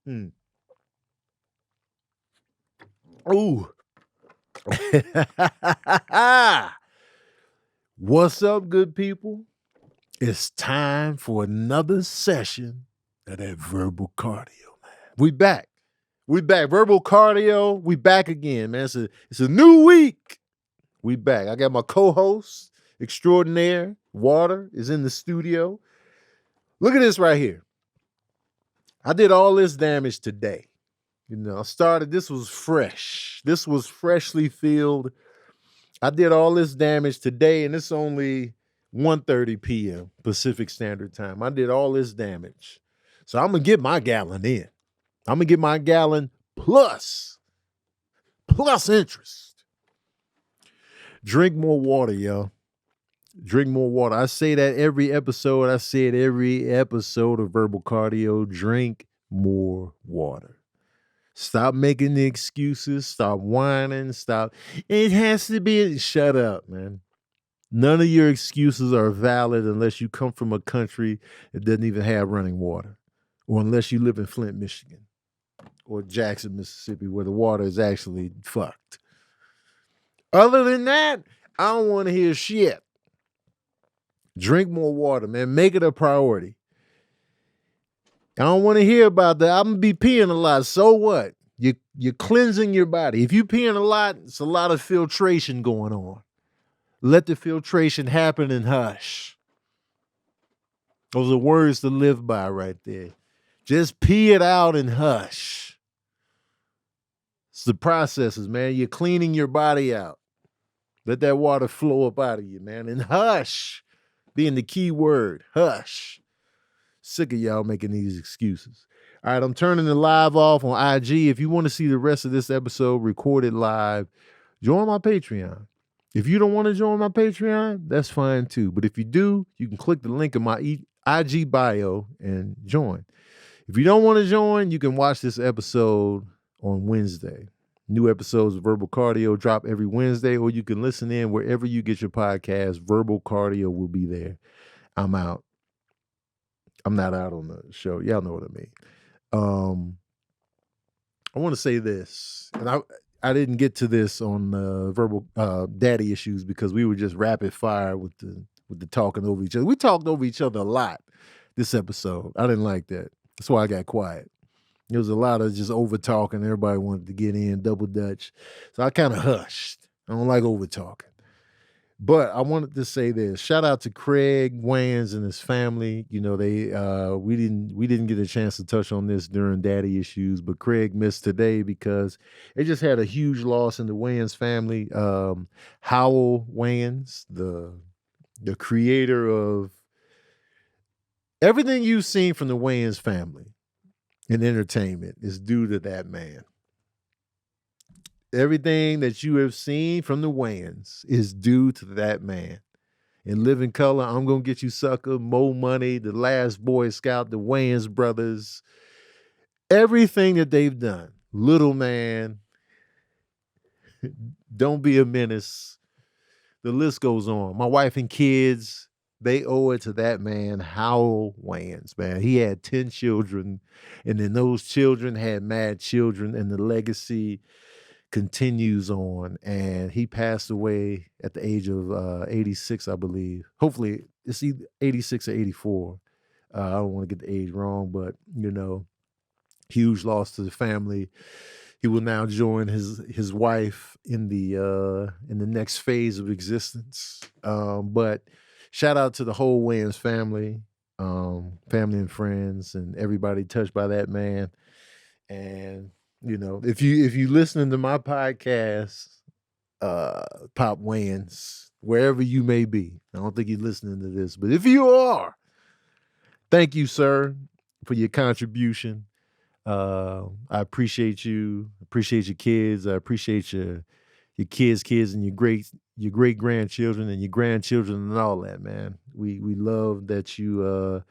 Mm. Ooh. What's up, good people? It's time for another session of that verbal cardio, man. We back. Verbal cardio. We back again, man. It's a new week. We back. I got my co-host extraordinaire, Water, is in the studio. Look at this right here. I did all this damage today. This was fresh. This was freshly filled. I did all this damage today, and it's only 1:30 p.m. Pacific Standard Time. I did all this damage. So I'm going to get my gallon in. I'm going to get my gallon plus interest. Drink more water, y'all. Drink more water. I say that every episode. I say it every episode of Verbal Cardio. Drink more water. Stop making the excuses. Stop whining. Stop. It has to be. Shut up, man. None of your excuses are valid unless you come from a country that doesn't even have running water, or unless you live in Flint, Michigan, or Jackson, Mississippi, where the water is actually fucked. Other than that, I don't want to hear shit. Drink more water, man. Make it a priority. I don't want to hear about that. I'm going to be peeing a lot. So what? You're cleansing your body. If you're peeing a lot, it's a lot of filtration going on. Let the filtration happen and hush. Those are words to live by right there. Just pee it out and hush. It's the processes, man. You're cleaning your body out. Let that water flow up out of you, man. And hush. Being the key word. Hush. Sick of y'all making these excuses. All right, I'm turning the live off on IG. If you want to see the rest of this episode recorded live, join my Patreon. If you don't want to join my Patreon, that's fine too. But if you do, you can click the link in my IG bio and join. If you don't want to join, you can watch this episode on Wednesday. New episodes of Verbal Cardio drop every Wednesday, or you can listen in wherever you get your podcast. Verbal Cardio will be there. I'm out. I'm not out on the show. Y'all know what I mean. I want to say this, and I didn't get to this on verbal daddy issues because we were just rapid fire with the talking over each other. We talked over each other a lot this episode. I didn't like that. That's why I got quiet. There was a lot of just over talking. Everybody wanted to get in double dutch, so I kind of hushed. I don't like over talking. But I wanted to say this. Shout out to Craig Wayans and his family. You know, we didn't get a chance to touch on this during daddy issues, but Craig missed today because it just had a huge loss in the Wayans family. Howell Wayans, the creator of everything you've seen from the Wayans family in entertainment, is due to that man. Everything that you have seen from the Wayans is due to that man. In Living Color, I'm Gonna Get You Sucker, Mo Money, The Last Boy Scout, the Wayans brothers, everything that they've done. Little Man, Don't Be a Menace. The list goes on. My Wife and Kids, they owe it to that man, Howell Wayans, man. He had 10 children, and then those children had mad children, and the legacy continues on, and he passed away at the age of 86, I believe. Hopefully it's either 86 or 84. I don't want to get the age wrong, but huge loss to the family. He will now join his wife in the next phase of existence. But shout out to the whole Wayans family, family and friends, and everybody touched by that man. And if you listening to my podcast, Pop Wayans, wherever you may be, I don't think you're listening to this, but if you are, thank you, sir, for your contribution. I appreciate you. Appreciate your kids. I appreciate your kids and your great grandchildren and your grandchildren and all that, man. We love that you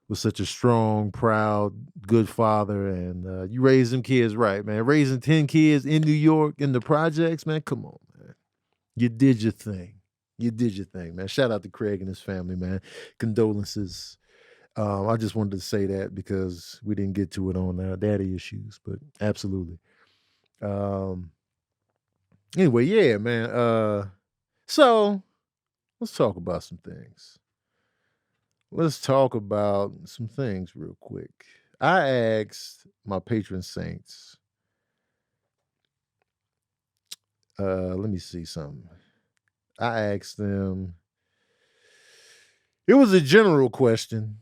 was such a strong, proud, good father, and you raised them kids right, man. Raising 10 kids in New York in the projects, man, come on, man. You did your thing. You did your thing, man. Shout out to Craig and his family, man. Condolences. I just wanted to say that because we didn't get to it on daddy issues, but absolutely. Um, anyway, yeah, man. So let's talk about some things. Let's talk about some things real quick. I asked my patron saints. Let me see something. I asked them. It was a general question,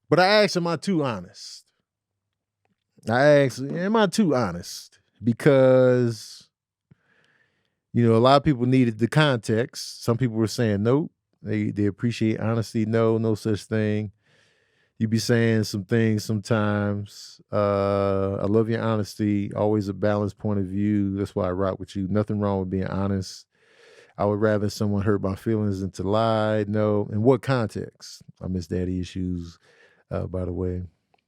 but I asked, "Am I too honest?" I asked, "Am I too honest?" Because a lot of people needed the context. Some people were saying nope. They appreciate honesty. No, no such thing. You be saying some things sometimes. I love your honesty. Always a balanced point of view. That's why I rock with you. Nothing wrong with being honest. I would rather someone hurt my feelings than to lie. No. In what context? I miss daddy issues, by the way.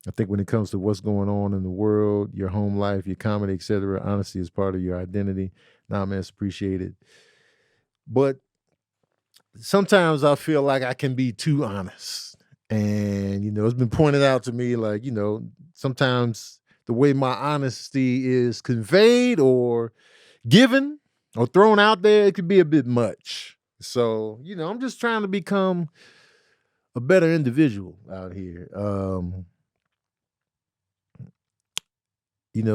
I think when it comes to what's going on in the world, your home life, your comedy, etc., honesty is part of your identity. Nah, man, it's appreciated. But sometimes I feel like I can be too honest. And, it's been pointed out to me like, sometimes the way my honesty is conveyed or given or thrown out there, it could be a bit much. So, I'm just trying to become a better individual out here.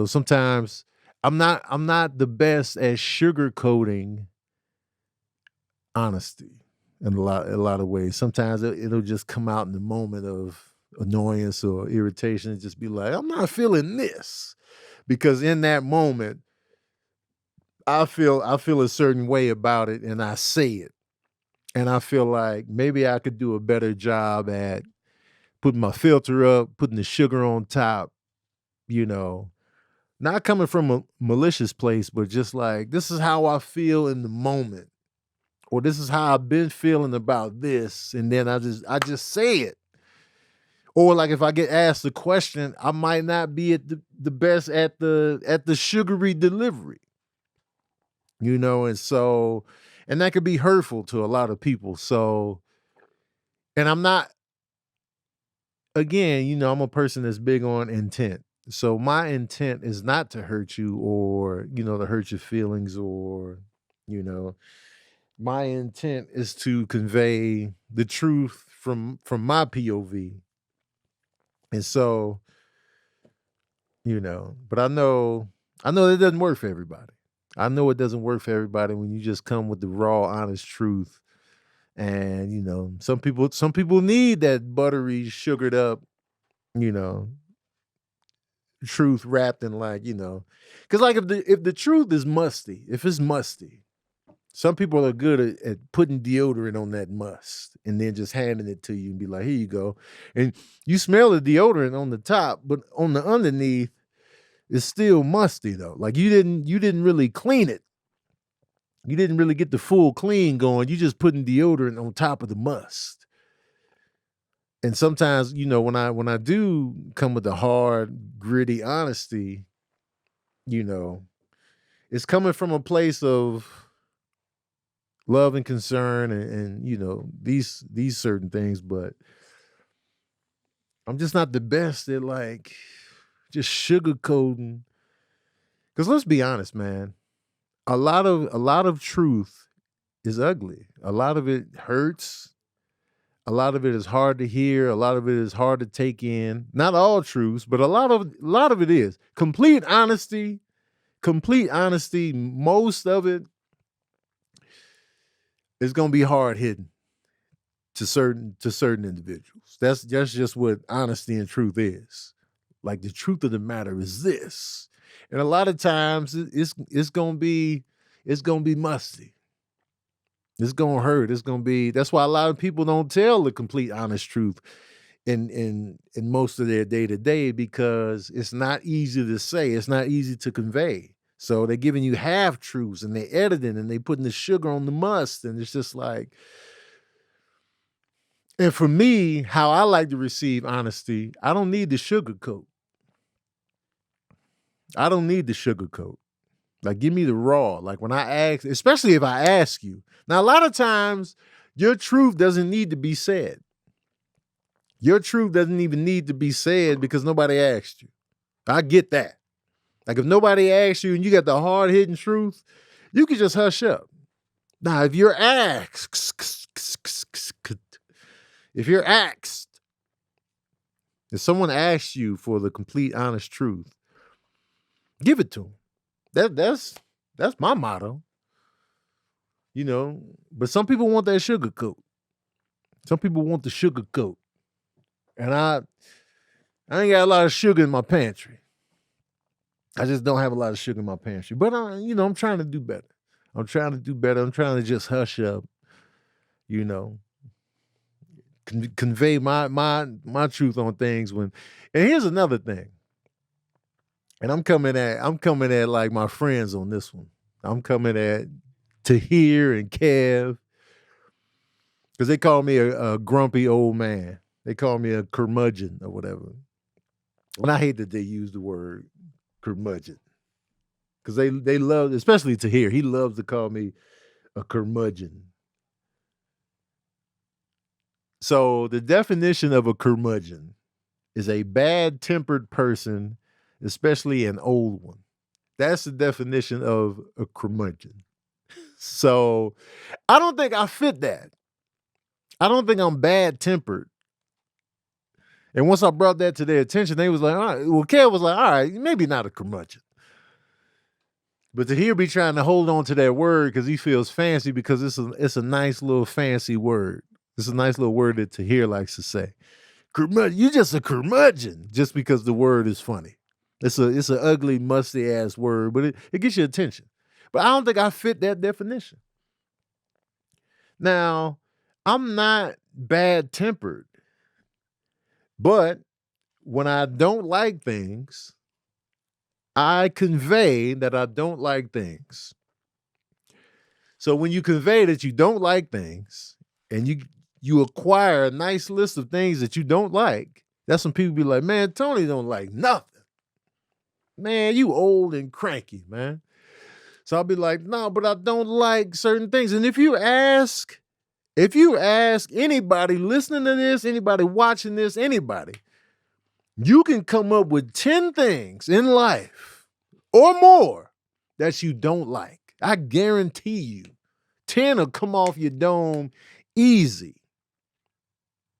Sometimes I'm not the best at sugarcoating honesty in a lot of ways. Sometimes it'll just come out in the moment of annoyance or irritation and just be like, I'm not feeling this. Because in that moment, I feel a certain way about it and I say it. And I feel like maybe I could do a better job at putting my filter up, putting the sugar on top, not coming from a malicious place, but just like, this is how I feel in the moment. Or this is how I've been feeling about this. And then I just say it. Or like if I get asked a question, I might not be at the best at the sugary delivery. And so, and that could be hurtful to a lot of people. So, and I'm not, again, I'm a person that's big on intent. So my intent is not to hurt you or, to hurt your feelings or, my intent is to convey the truth from my POV. And so, but I know it doesn't work for everybody. I know it doesn't work for everybody when you just come with the raw, honest truth. And some people need that buttery, sugared up, you know, truth wrapped in like, because like if the truth is musty, if it's musty, some people are good at putting deodorant on that must and then just handing it to you and be like, here you go. And you smell the deodorant on the top, but on the underneath, it's still musty though. Like you didn't really clean it. You didn't really get the full clean going. You just putting deodorant on top of the must. And sometimes, when I do come with the hard, gritty honesty, it's coming from a place of love and concern and these certain things, but I'm just not the best at like just sugarcoating. Because let's be honest, man, a lot of truth is ugly. A lot of it hurts. A lot of it is hard to hear. A lot of it is hard to take in. Not all truths, but a lot of it is complete honesty. Most of it is going to be hard hitting to certain individuals. That's just what honesty and truth is. Like the truth of the matter is this, and a lot of times it's going to be musty. It's going to hurt. It's going to be. That's why a lot of people don't tell the complete honest truth in most of their day to day, because it's not easy to say. It's not easy to convey. So they're giving you half truths and they're editing and they putting the sugar on the must. And it's just like, and for me, how I like to receive honesty, I don't need the sugarcoat. I don't need the sugarcoat. Like, give me the raw. Like when I ask, especially if I ask you. Now, a lot of times your truth doesn't need to be said. Your truth doesn't even need to be said because nobody asked you. I get that. Like if nobody asked you and you got the hard-hitting truth, you can just hush up. Now, if you're asked, if someone asks you for the complete honest truth, give it to them. That's my motto. You know, but some people want that sugar coat. Some people want the sugar coat. And I ain't got a lot of sugar in my pantry. I just don't have a lot of sugar in my pantry. But I'm trying to do better. I'm trying to just hush up, convey my truth on things and here's another thing. And I'm coming at like my friends on this one. I'm coming at Tahir and Kev, because they call me a grumpy old man. They call me a curmudgeon or whatever. And I hate that they use the word curmudgeon, because they love, especially Tahir, he loves to call me a curmudgeon. So the definition of a curmudgeon is a bad-tempered person, especially an old one. That's the definition of a curmudgeon. So I don't think I fit that. I don't think I'm bad-tempered. And once I brought that to their attention, they was like, all right. Well, Kev was like, all right, maybe not a curmudgeon. But Tahir be trying to hold on to that word because he feels fancy, because it's a nice little fancy word. It's a nice little word that Tahir likes to say. Curmudgeon, you just a curmudgeon, just because the word is funny. It's an ugly, musty ass word, but it gets your attention. But I don't think I fit that definition. Now, I'm not bad-tempered, but when I don't like things, I convey that I don't like things. So when you convey that you don't like things and you acquire a nice list of things that you don't like, that's when people be like, man, Tony don't like nothing. Man, you old and cranky, man. So I'll be like, no, but I don't like certain things. And if you ask anybody listening to this, anybody watching this, anybody, you can come up with 10 things in life or more that you don't like. I guarantee you 10 will come off your dome easy.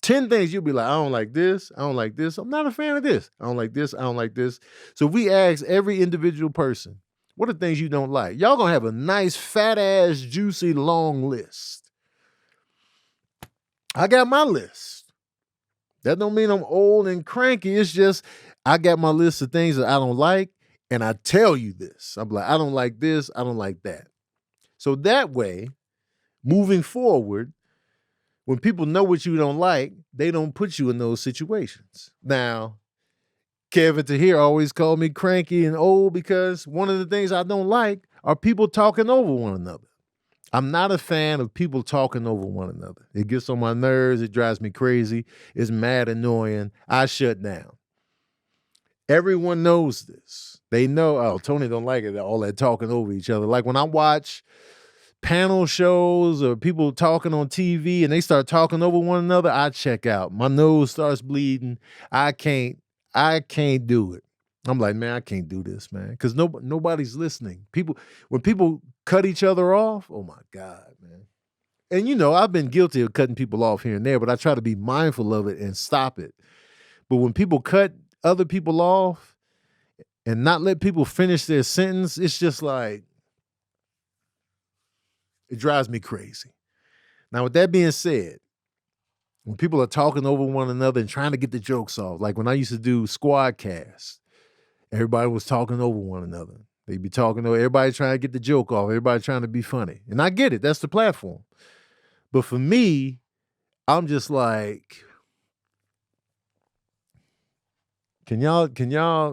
10 things you'll be like, I don't like this. I don't like this. I'm not a fan of this. I don't like this. I don't like this. So if we ask every individual person, what are things you don't like? Y'all gonna have a nice, fat ass, juicy, long list. I got my list. That don't mean I'm old and cranky. It's just I got my list of things that I don't like, and I tell you this. I'm like, I don't like this. I don't like that. So that way, moving forward, when people know what you don't like, they don't put you in those situations. Now, Kevin Tahir always called me cranky and old because one of the things I don't like are people talking over one another. I'm not a fan of people talking over one another. It gets on my nerves. It drives me crazy. It's mad annoying. I shut down. Everyone knows this. They know, oh, Tony don't like it, all that talking over each other. Like when I watch panel shows or people talking on TV and they start talking over one another, I check out. My nose starts bleeding. I can't do it. I'm like, man, I can't do this, man. Because nobody's listening. When people cut each other off, oh my God, man. And I've been guilty of cutting people off here and there, but I try to be mindful of it and stop it. But when people cut other people off and not let people finish their sentence, it's just like, it drives me crazy. Now, with that being said, when people are talking over one another and trying to get the jokes off, like when I used to do squad cast, everybody was talking over one another. They'd be talking over, everybody trying to get the joke off, everybody trying to be funny. And I get it, that's the platform. But for me, I'm just like, can y'all,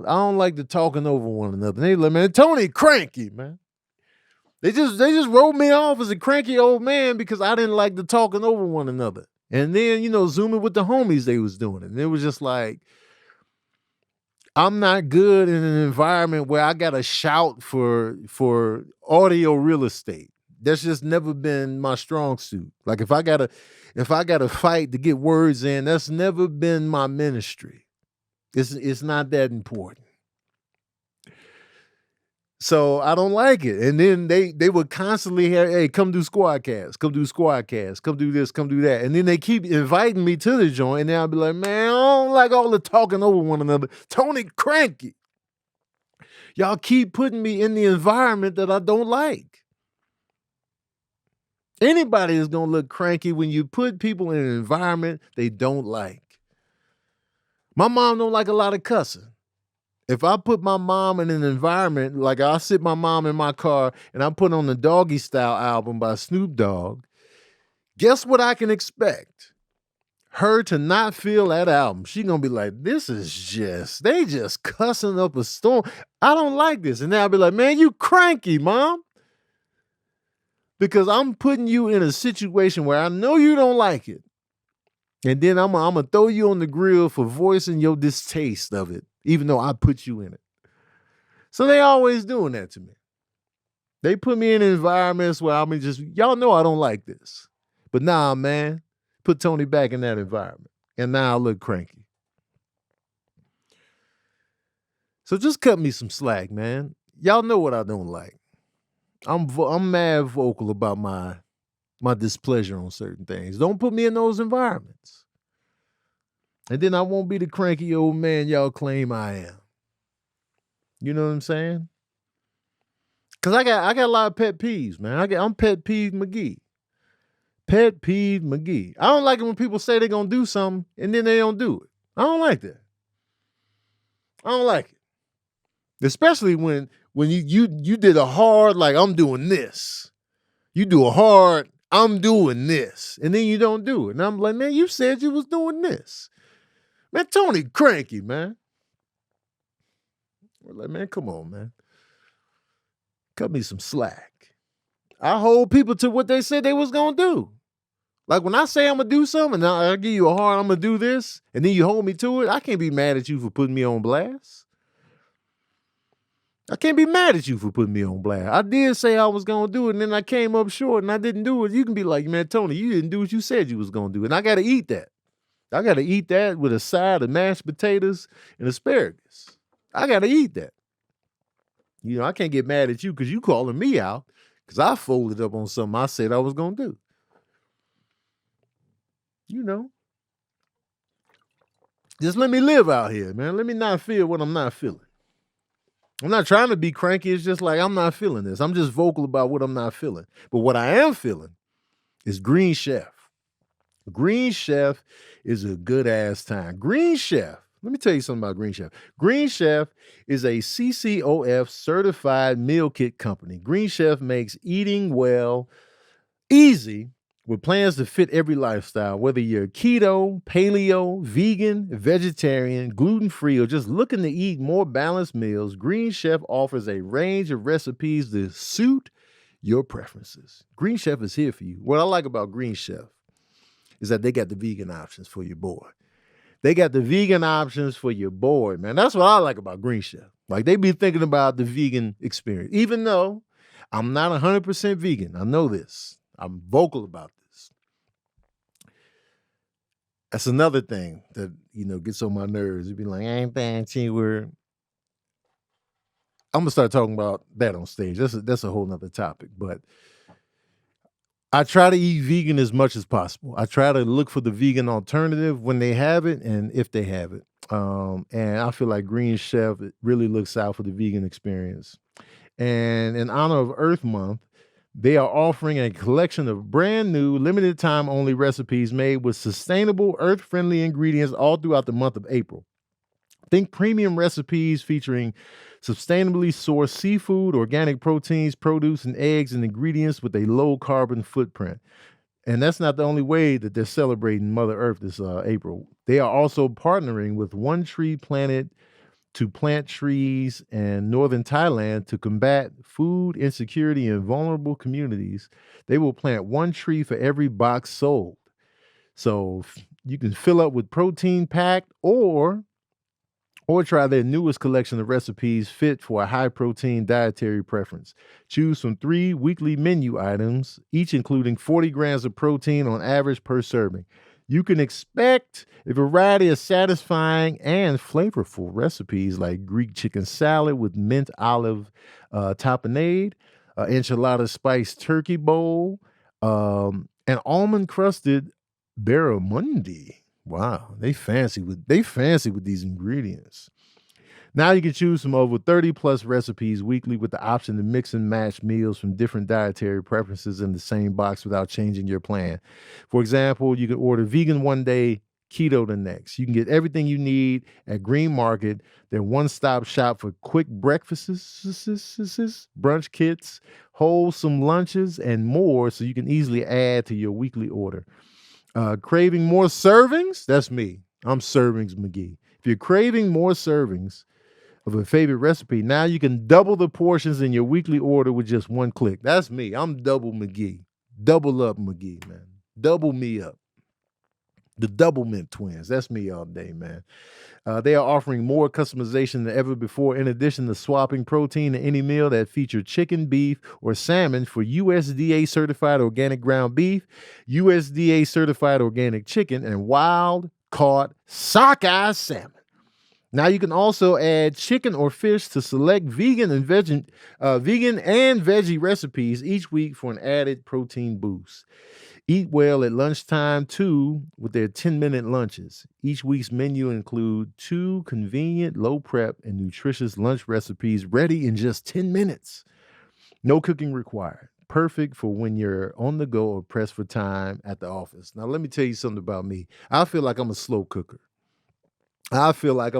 I don't like the talking over one another. And they like, man, Tony cranky, man. They just wrote me off as a cranky old man because I didn't like the talking over one another. And then, zooming with the homies, they was doing it. And it was just like, I'm not good in an environment where I got to shout for audio real estate. That's just never been my strong suit. Like if I gotta fight to get words in, that's never been my ministry. It's not that important. So I don't like it. And then they would constantly have, hey, come do squad cast, come do squad cast, come do this, come do that. And then they keep inviting me to the joint, and then I'll be like, man, I don't like all the talking over one another. Tony cranky. Y'all keep putting me in the environment that I don't like. Anybody is gonna look cranky when you put people in an environment they don't like. My mom don't like a lot of cussing. If I put my mom in an environment, like I'll sit my mom in my car and I put on the Doggy Style album by Snoop Dogg, guess what I can expect? Her to not feel that album. She gonna be like, this is they just cussing up a storm. I don't like this. And then I'll be like, man, you cranky, mom. Because I'm putting you in a situation where I know you don't like it. And then I'm gonna throw you on the grill for voicing your distaste of it, even though I put you in it. So they always doing that to me. They put me in environments where I'm just, y'all know I don't like this. But nah, man, put Tony back in that environment. And now I look cranky. So just cut me some slack, man. Y'all know what I don't like. I'm mad vocal about my displeasure on certain things. Don't put me in those environments. And then I won't be the cranky old man y'all claim I am. You know what I'm saying? Because I got a lot of pet peeves, man. I'm pet peeve McGee. Pet peeve McGee. I don't like it when people say they're going to do something and then they don't do it. I don't like that. I don't like it. Especially when you did a hard, like, I'm doing this. You do a hard, I'm doing this. And then you don't do it. And I'm like, man, you said you was doing this. Man, Tony cranky, man. We're like, man, come on, man. Cut me some slack. I hold people to what they said they was going to do. Like when I say I'm going to do something and I give you a hard, I'm going to do this, and then you hold me to it, I can't be mad at you for putting me on blast. I can't be mad at you for putting me on blast. I did say I was going to do it, and then I came up short and I didn't do it. You can be like, man, Tony, you didn't do what you said you was going to do. And I got to eat that. I got to eat that with a side of mashed potatoes and asparagus. I got to eat that. You know, I can't get mad at you because you calling me out because I folded up on something I said I was going to do. You know. Just let me live out here, man. Let me not feel what I'm not feeling. I'm not trying to be cranky. It's just like I'm not feeling this. I'm just vocal about what I'm not feeling. But what I am feeling is Green Chef. Green Chef is a good-ass time. Green Chef, let me tell you something about Green Chef. Green Chef is a CCOF certified meal kit company. Green Chef makes eating well easy with plans to fit every lifestyle, whether you're keto, paleo, vegan, vegetarian, gluten-free, or just looking to eat more balanced meals. Green Chef offers a range of recipes to suit your preferences. Green Chef is here for you. What I like about Green Chef is that they got the vegan options for your boy. They got the vegan options for your boy, man. That's what I like about Green Chef. Like, they be thinking about the vegan experience. Even though I'm not 100% vegan. I know this. I'm vocal about this. That's another thing that, you know, gets on my nerves. It'd be like, ain't that T-word? I'm going to start talking about that on stage. That's a whole nother topic. But I try to eat vegan as much as possible. I try to look for the vegan alternative when they have it and if they have it. And I feel like Green Chef really looks out for the vegan experience. And in honor of Earth Month, they are offering a collection of brand new, limited time only recipes made with sustainable, earth-friendly ingredients all throughout the month of April. Think premium recipes featuring sustainably sourced seafood, organic proteins, produce, and eggs, and ingredients with a low carbon footprint. And that's not the only way that they're celebrating Mother Earth this April. They are also partnering with One Tree Planet to plant trees in northern Thailand to combat food insecurity in vulnerable communities. They will plant one tree for every box sold. So you can fill up with protein packed or Or try their newest collection of recipes fit for a high-protein dietary preference. Choose from 3 weekly menu items, each including 40 grams of protein on average per serving. You can expect a variety of satisfying and flavorful recipes like Greek chicken salad with mint olive tapenade, enchilada spiced turkey bowl, and almond-crusted barramundi. Wow, they fancy with these ingredients. Now you can choose from over 30 plus recipes weekly with the option to mix and match meals from different dietary preferences in the same box without changing your plan. For example, you can order vegan one day, keto the next. You can get everything you need at Green Market, their one-stop shop for quick breakfasts, brunch kits, wholesome lunches, and more, so you can easily add to your weekly order. Craving more servings? That's me. I'm Servings McGee. If you're craving more servings of a favorite recipe, now you can double the portions in your weekly order with just one click. That's me. I'm Double McGee. Double up McGee, man. Double me up. The Double Mint Twins. That's me all day, man. They are offering more customization than ever before, in addition to swapping protein in any meal that feature chicken, beef, or salmon for USDA certified organic ground beef, USDA certified organic chicken, and wild caught sockeye salmon. Now you can also add chicken or fish to select vegan and veggie recipes each week for an added protein boost. Eat well at lunchtime, too, with their 10-minute lunches. Each week's menu include 2 convenient, low-prep, and nutritious lunch recipes ready in just 10 minutes. No cooking required. Perfect for when you're on the go or pressed for time at the office. Now, let me tell you something about me. I feel like I'm a slow cooker. I feel like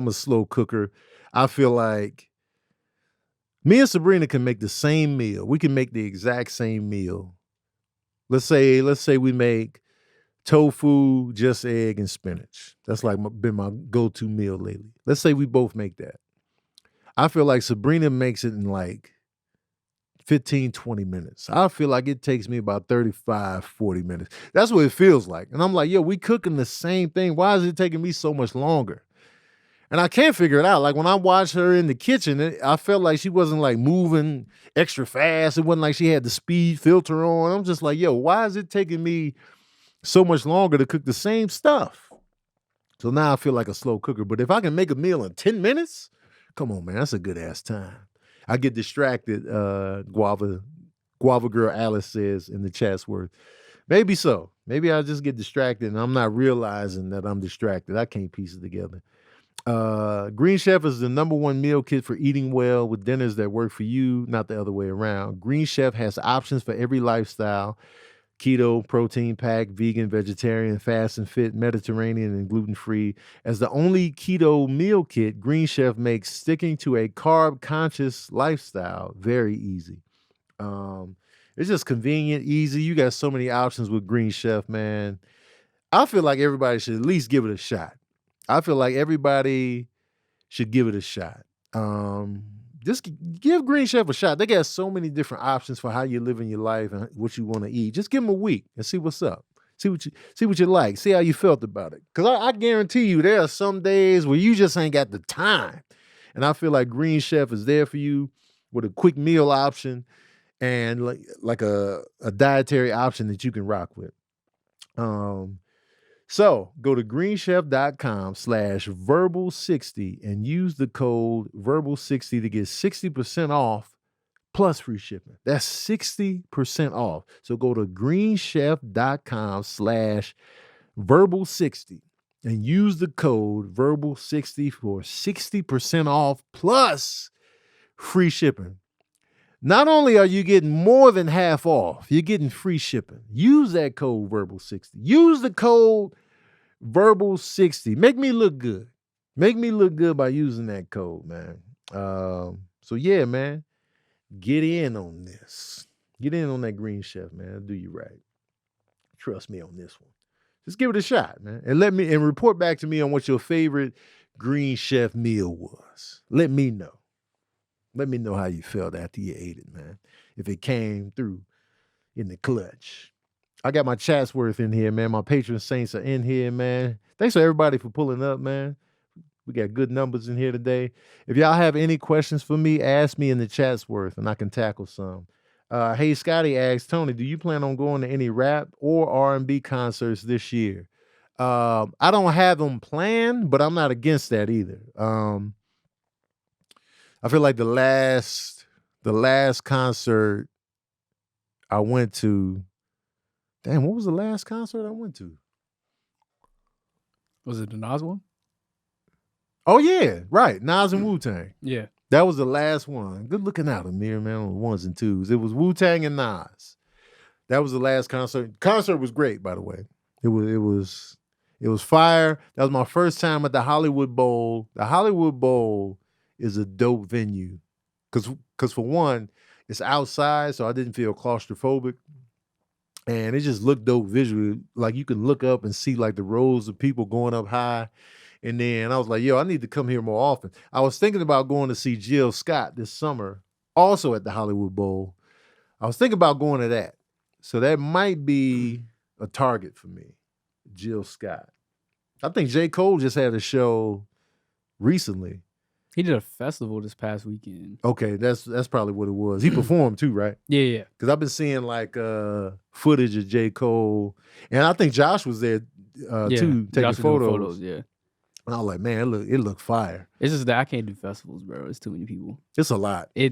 me and Sabrina can make the same meal. We can make the exact same meal. Let's say we make tofu, just egg, and spinach. That's like been my go-to meal lately. Let's say we both make that. I feel like Sabrina makes it in like 15, 20 minutes. I feel like it takes me about 35, 40 minutes. That's what it feels like. And I'm like, yo, we cooking the same thing. Why is it taking me so much longer? And I can't figure it out. Like when I watched her in the kitchen, I felt like she wasn't like moving extra fast. It wasn't like she had the speed filter on. I'm just like, yo, why is it taking me so much longer to cook the same stuff? So now I feel like a slow cooker. But if I can make a meal in 10 minutes, come on, man, that's a good ass time. I get distracted, Guava Girl Alice says in the chat's worth. Maybe so. Maybe I just get distracted and I'm not realizing that I'm distracted. I can't piece it together. Green Chef is the #1 meal kit for eating well with dinners that work for you, not the other way around. Green Chef has options for every lifestyle: keto, protein pack, vegan, vegetarian, fast and fit, Mediterranean, and gluten-free. As the only keto meal kit, Green Chef makes sticking to a carb-conscious lifestyle very easy. It's just convenient, easy. You got so many options with Green Chef, man. I feel like everybody should at least give it a shot. I feel like everybody should give it a shot. Just give Green Chef a shot. They got so many different options for how you're living your life and what you want to eat. Just give them a week and see what's up. See what you like. See how you felt about it. Because I guarantee you there are some days where you just ain't got the time. And I feel like Green Chef is there for you with a quick meal option and like a dietary option that you can rock with. So go to greenchef.com/verbal60 and use the code verbal60 to get 60% off plus free shipping. That's 60% off. So go to greenchef.com/verbal60 and use the code verbal60 for 60% off plus free shipping. Not only are you getting more than half off, you're getting free shipping. Use that code verbal60. Use the code verbal60. Make me look good. Make me look good by using that code, man. So yeah, man, get in on this. Get in on that Green Chef, man. I'll do you right. Trust me on this one. Just give it a shot, man. And report back to me on what your favorite Green Chef meal was. Let me know. Let me know how you felt after you ate it, man. If it came through in the clutch. I got my Chatsworth in here, man. My patron saints are in here, man. Thanks for everybody for pulling up, man. We got good numbers in here today. If y'all have any questions for me, ask me in the Chatsworth, and I can tackle some. Hey, Scotty asked, Tony, do you plan on going to any rap or R&B concerts this year? I don't have them planned, but I'm not against that either. I feel like the last concert I went to, damn, what was the last concert I went to? Was it the Nas one? Oh yeah, right. Nas and Wu-Tang. Yeah. That was the last one. Good looking out, Amir, man, on the ones and twos. It was Wu-Tang and Nas. That was the last concert. Concert was great, by the way. It was fire. That was my first time at the Hollywood Bowl. The Hollywood Bowl is a dope venue. Cause for one, it's outside, so I didn't feel claustrophobic. And it just looked dope visually. Like you can look up and see like the rows of people going up high. And then I was like, yo, I need to come here more often. I was thinking about going to see Jill Scott this summer, also at the Hollywood Bowl. I was thinking about going to that. So that might be a target for me, Jill Scott. I think J. Cole just had a show recently. He did a festival this past weekend. Okay, that's probably what it was. He performed too, right? Yeah. Because I've been seeing like footage of J. Cole. And I think Josh was there too, taking photos. Yeah. And I was like, man, it looked fire. It's just that I can't do festivals, bro. It's too many people. It's a lot. They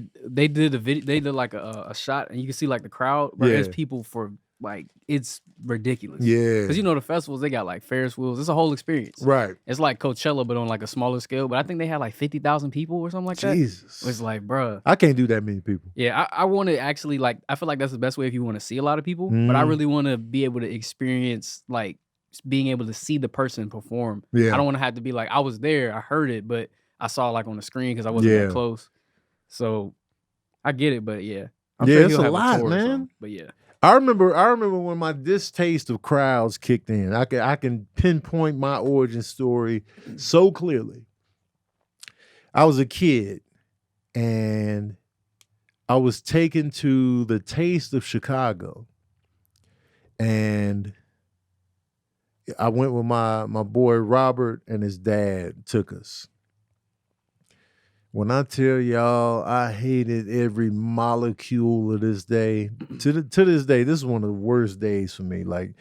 did a video. They did like a shot, and you can see like the crowd. Bro, There's people for like it's ridiculous. Yeah, because the festivals they got like Ferris wheels. It's a whole experience. Right. It's like Coachella, but on like a smaller scale. But I think they had like 50,000 people or something like that. Jesus. It's like, bro, I can't do that many people. Yeah, I want to actually like. I feel like that's the best way if you want to see a lot of people. But I really want to be able to experience like being able to see the person perform. Yeah. I don't want to have to be like, I was there, I heard it, but I saw it like on the screen because I wasn't that close. So I get it, but yeah. I'm sure it's a lot, man. But yeah. I remember when my distaste of crowds kicked in. I can pinpoint my origin story so clearly. I was a kid and I was taken to the Taste of Chicago. And I went with my boy Robert, and his dad took us. When I tell y'all, I hated every molecule of this day. To this day, this is one of the worst days for me. Like,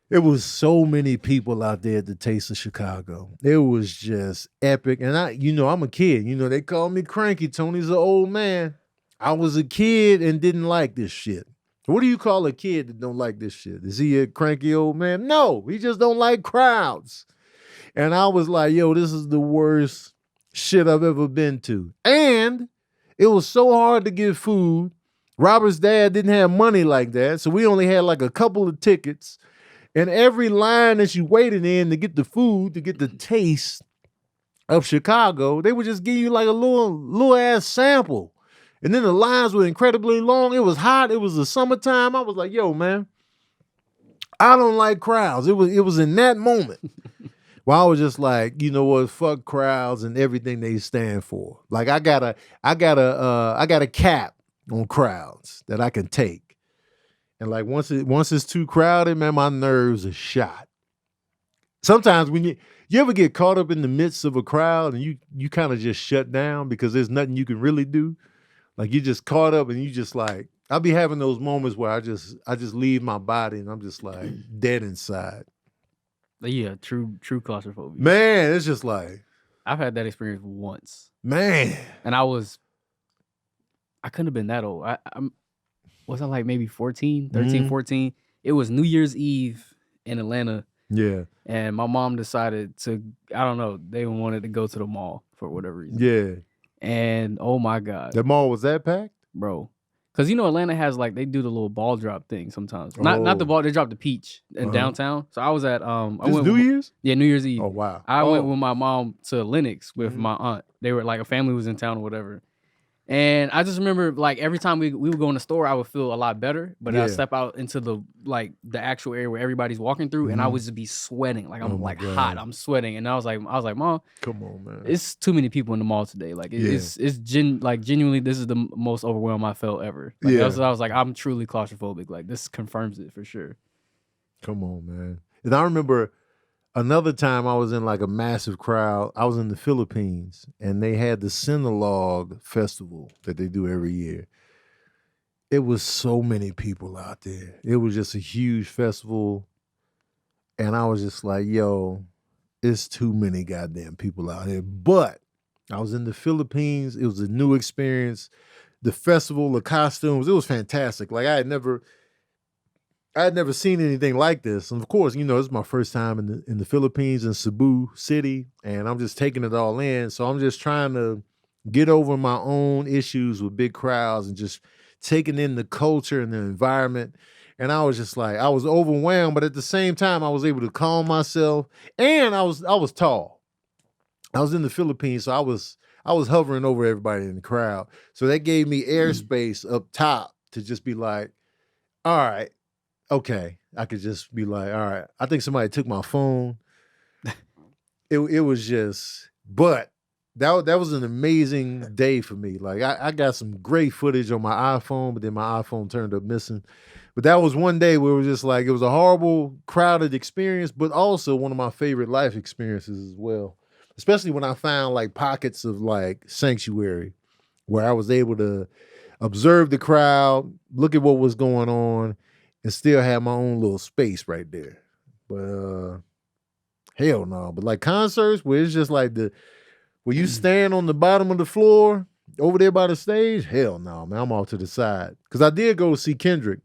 it was so many people out there at the Taste of Chicago. It was just epic. And I'm a kid. They call me cranky. Tony's an old man. I was a kid and didn't like this shit. What do you call a kid that don't like this shit? Is he a cranky old man? No, he just don't like crowds. And I was like, yo, this is the worst shit I've ever been to. And it was so hard to get food. Robert's dad didn't have money like that, so we only had like a couple of tickets. And every line that you waited in to get the food, to get the taste of Chicago, they would just give you like a little ass sample. And then the lines were incredibly long. It was hot. It was the summertime. I was like, yo, man, I don't like crowds. It was in that moment where I was just like, you know what, fuck crowds and everything they stand for. Like I got a cap on crowds that I can take. And like once it's too crowded, man, my nerves are shot. Sometimes when you ever get caught up in the midst of a crowd and you kind of just shut down because there's nothing you can really do. Like you just caught up and you just like, I'll be having those moments where I just leave my body and I'm just like dead inside. Yeah, true claustrophobia. Man, it's just like. I've had that experience once. Man. And I couldn't have been that old. Was I like maybe 13, 14? It was New Year's Eve in Atlanta. Yeah. And my mom decided to, I don't know, they wanted to go to the mall for whatever reason. Yeah. And oh my God. The mall was that packed? Bro. Because Atlanta has like, they do the little ball drop thing sometimes. Not the ball, they drop the peach in downtown. So I was at New Year's? Yeah, New Year's Eve. Oh wow. I went with my mom to Lenox with my aunt. They were like, a family was in town or whatever. And I just remember like every time we would go in the store, I would feel a lot better. But I'd step out into the actual area where everybody's walking through, and I would just be sweating. Like I'm hot, I'm sweating. And I was like, Mom, come on, man. It's too many people in the mall today. Like it's genuinely, this is the most overwhelmed I felt ever. Like, I was like, I'm truly claustrophobic. Like this confirms it for sure. Come on, man. And I remember Another time I was in like a massive crowd. I was in the Philippines and they had the Sinulog festival that they do every year. It was so many people out there. It was just a huge festival. And I was just like, yo, it's too many goddamn people out here. But I was in the Philippines. It was a new experience. The festival, the costumes, it was fantastic. Like I had never seen anything like this. And of course, you know, it's my first time in the Philippines, in Cebu City, and I'm just taking it all in. So I'm just trying to get over my own issues with big crowds and just taking in the culture and the environment. And I was just like, I was overwhelmed, but at the same time, I was able to calm myself. And I was tall. I was in the Philippines, so I was hovering over everybody in the crowd. So that gave me airspace up top to just be like, all right, okay. I could just be like, all right. I think somebody took my phone. It was just, but that was an amazing day for me. Like I got some great footage on my iPhone, but then my iPhone turned up missing. But that was one day where it was just like, it was a horrible, crowded experience, but also one of my favorite life experiences as well. Especially when I found like pockets of like sanctuary where I was able to observe the crowd, look at what was going on, and still have my own little space right there. But hell no. But like concerts where it's just like where you stand on the bottom of the floor over there by the stage, hell no, man. I'm off to the side. Because I did go see Kendrick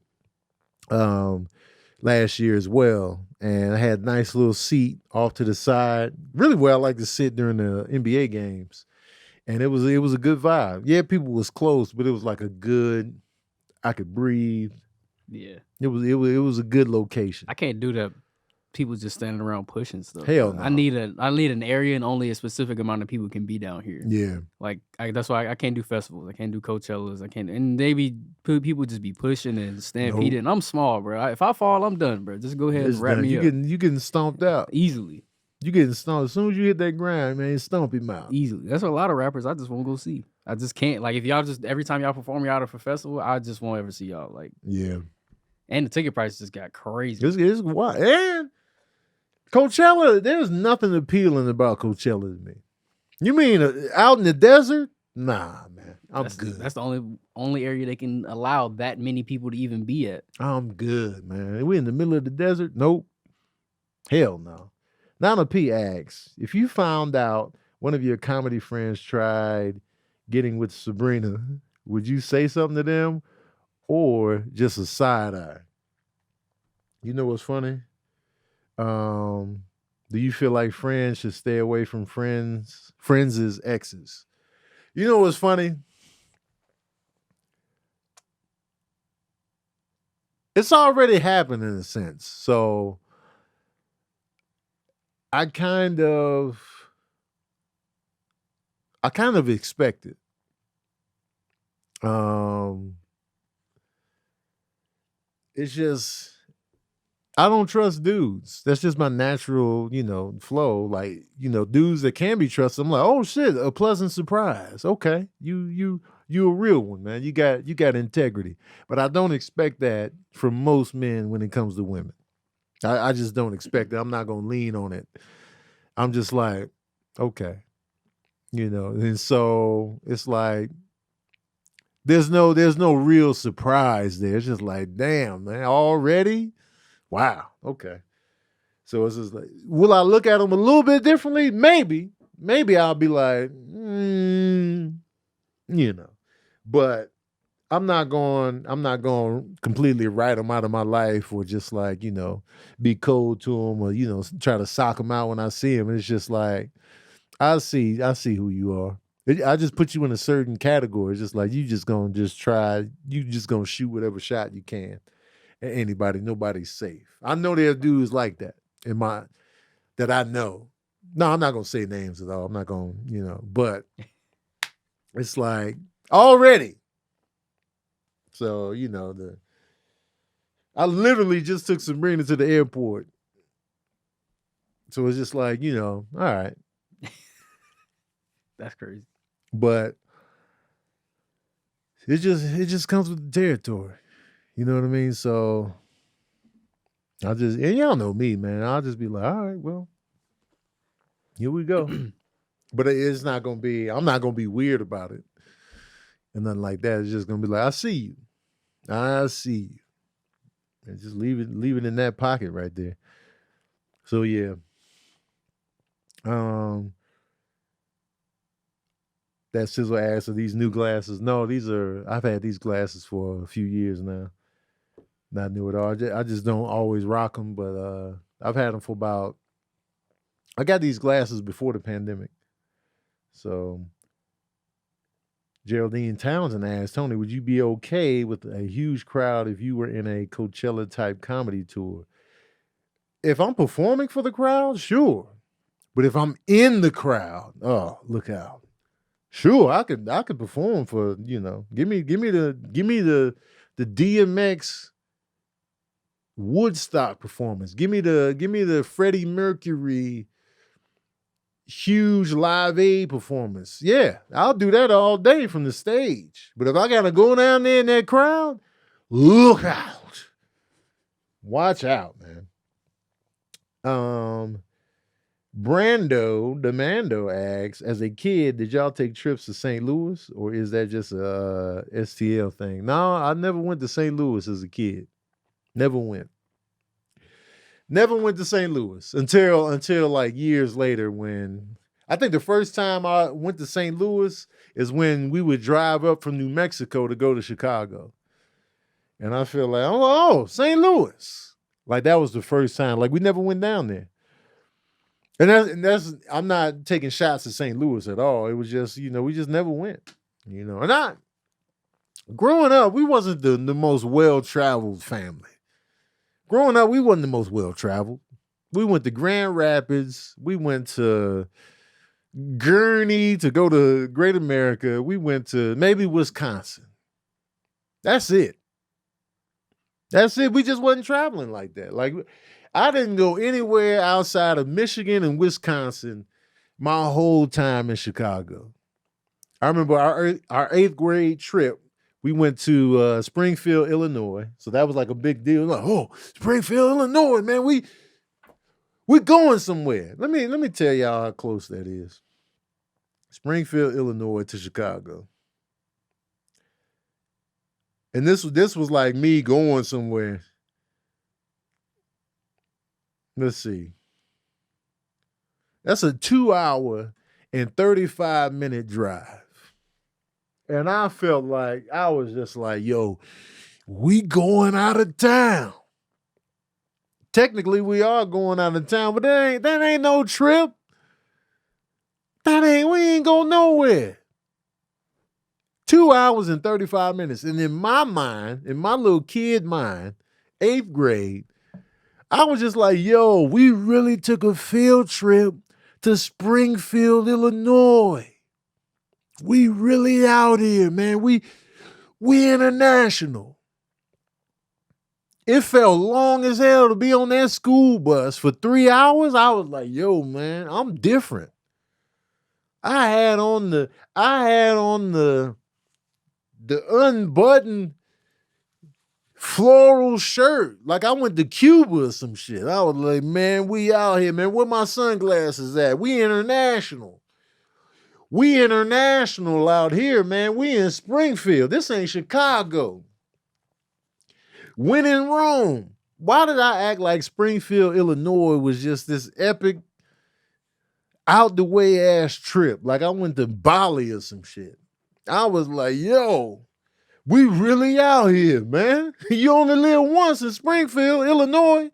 last year as well. And I had a nice little seat off to the side. Really where I like to sit during the NBA games. And it was a good vibe. Yeah, people was close, but it was like I could breathe. Yeah. It was a good location. I can't do that. People just standing around pushing stuff. Hell no. I need an area and only a specific amount of people can be down here. Yeah. Like that's why I can't do festivals. I can't do Coachellas. I can't, and people just be pushing and stampeding. And I'm small, bro. If I fall, I'm done, bro. Just go ahead and wrap me up. You getting stomped out easily. You getting stomped as soon as you hit that ground, man. Stomp him out easily. That's what a lot of rappers I just won't go see. I just can't. Like if y'all just every time y'all perform y'all at a festival, I just won't ever see y'all. Like yeah. And the ticket prices just got crazy. It's wild. And Coachella, there's nothing appealing about Coachella to me. You mean out in the desert? Nah, man. I'm good. That's the only area they can allow that many people to even be at. I'm good, man. We in the middle of the desert? Nope. Hell no. Nana P asks, if you found out one of your comedy friends tried getting with Sabrina, would you say something to them or just a side eye? You know what's funny? Do you feel like friends should stay away from friends' exes? You know what's funny? It's already happened in a sense. So I kind of expect it. It's just I don't trust dudes. That's just my natural, flow. Like, dudes that can be trusted. I'm like, oh shit, a pleasant surprise. Okay, you a real one, man. You got integrity. But I don't expect that from most men when it comes to women. I just don't expect it. I'm not gonna lean on it. I'm just like, okay, And so it's like there's no real surprise there. It's just like, damn, man, already. Wow. Okay. So it's just like, will I look at them a little bit differently? Maybe. Maybe I'll be like, but I'm not going to completely write them out of my life or just like, be cold to them or, try to sock them out when I see them. It's just like, I see who you are. I just put you in a certain category. It's just like, you just going to shoot whatever shot you can. Anybody, nobody's safe. I know there are dudes like that that I know. No, I'm not gonna say names at all. I'm not gonna, but it's like already. So, I literally just took Sabrina to the airport. So it's just like, all right. That's crazy. But it just comes with the territory. You know what I mean? So and y'all know me, man. I'll just be like, all right, well, Here we go. But it's not gonna be. I'm not gonna be weird about it, and nothing like that. It's just gonna be like, I see you, I see you, and just leave it in that pocket right there. So yeah, um, that sizzle ass of these new glasses. No, I've had these glasses for a few years now. Not new at all. I just don't always rock them, but I've had them for about. I got these glasses before the pandemic, so Geraldine Townsend asked Tony, "Would you be okay with a huge crowd if you were in a Coachella type comedy tour?" If I'm performing for the crowd, sure. But if I'm in the crowd, oh, look out. Sure, I could perform for, give me the DMX Woodstock performance. Give me the Freddie Mercury huge Live Aid performance. Yeah, I'll do that all day from the stage. But if I gotta go down there in that crowd, look out. Watch out, man. Brando Demando asks, as a kid, did y'all take trips to St. Louis, or is that just a STL thing? No, I never went to St. Louis as a kid. Never went. Never went to St. Louis until like years later, when I think the first time I went to St. Louis is when we would drive up from New Mexico to go to Chicago. And I feel like, oh, St. Louis. Like that was the first time. Like we never went down there. And that's I'm not taking shots at St. Louis at all. It was just, we just never went. And growing up, we wasn't the most well-traveled family. Growing up, we wasn't the most well-traveled. We went to Grand Rapids. We went to Gurney to go to Great America. We went to maybe Wisconsin. That's it. That's it. We just wasn't traveling like that. Like, I didn't go anywhere outside of Michigan and Wisconsin my whole time in Chicago. I remember our 8th grade trip. We went to Springfield, Illinois. So that was like a big deal. Like, oh, Springfield, Illinois, man. We're going somewhere. Let me tell y'all how close that is. Springfield, Illinois to Chicago. And this was like me going somewhere. Let's see. That's a 2-hour and 35-minute drive. And I felt like, I was just like, yo, we going out of town. Technically, we are going out of town, but that ain't no trip. We ain't going nowhere. 2 hours and 35 minutes. And in my mind, in my little kid mind, 8th grade, I was just like, yo, we really took a field trip to Springfield, Illinois. We really out here, man. We international. It felt long as hell to be on that school bus for 3 hours. I was like, yo, man, I'm different. I had on the unbuttoned floral shirt. Like I went to Cuba or some shit. I was like, man, we out here, man. Where my sunglasses at? We international. We international out here, man. We in Springfield. This ain't Chicago. When in Rome. Why did I act like Springfield, Illinois was just this epic out the way ass trip? Like I went to Bali or some shit. I was like, yo, we really out here, man. You only live once in Springfield, Illinois.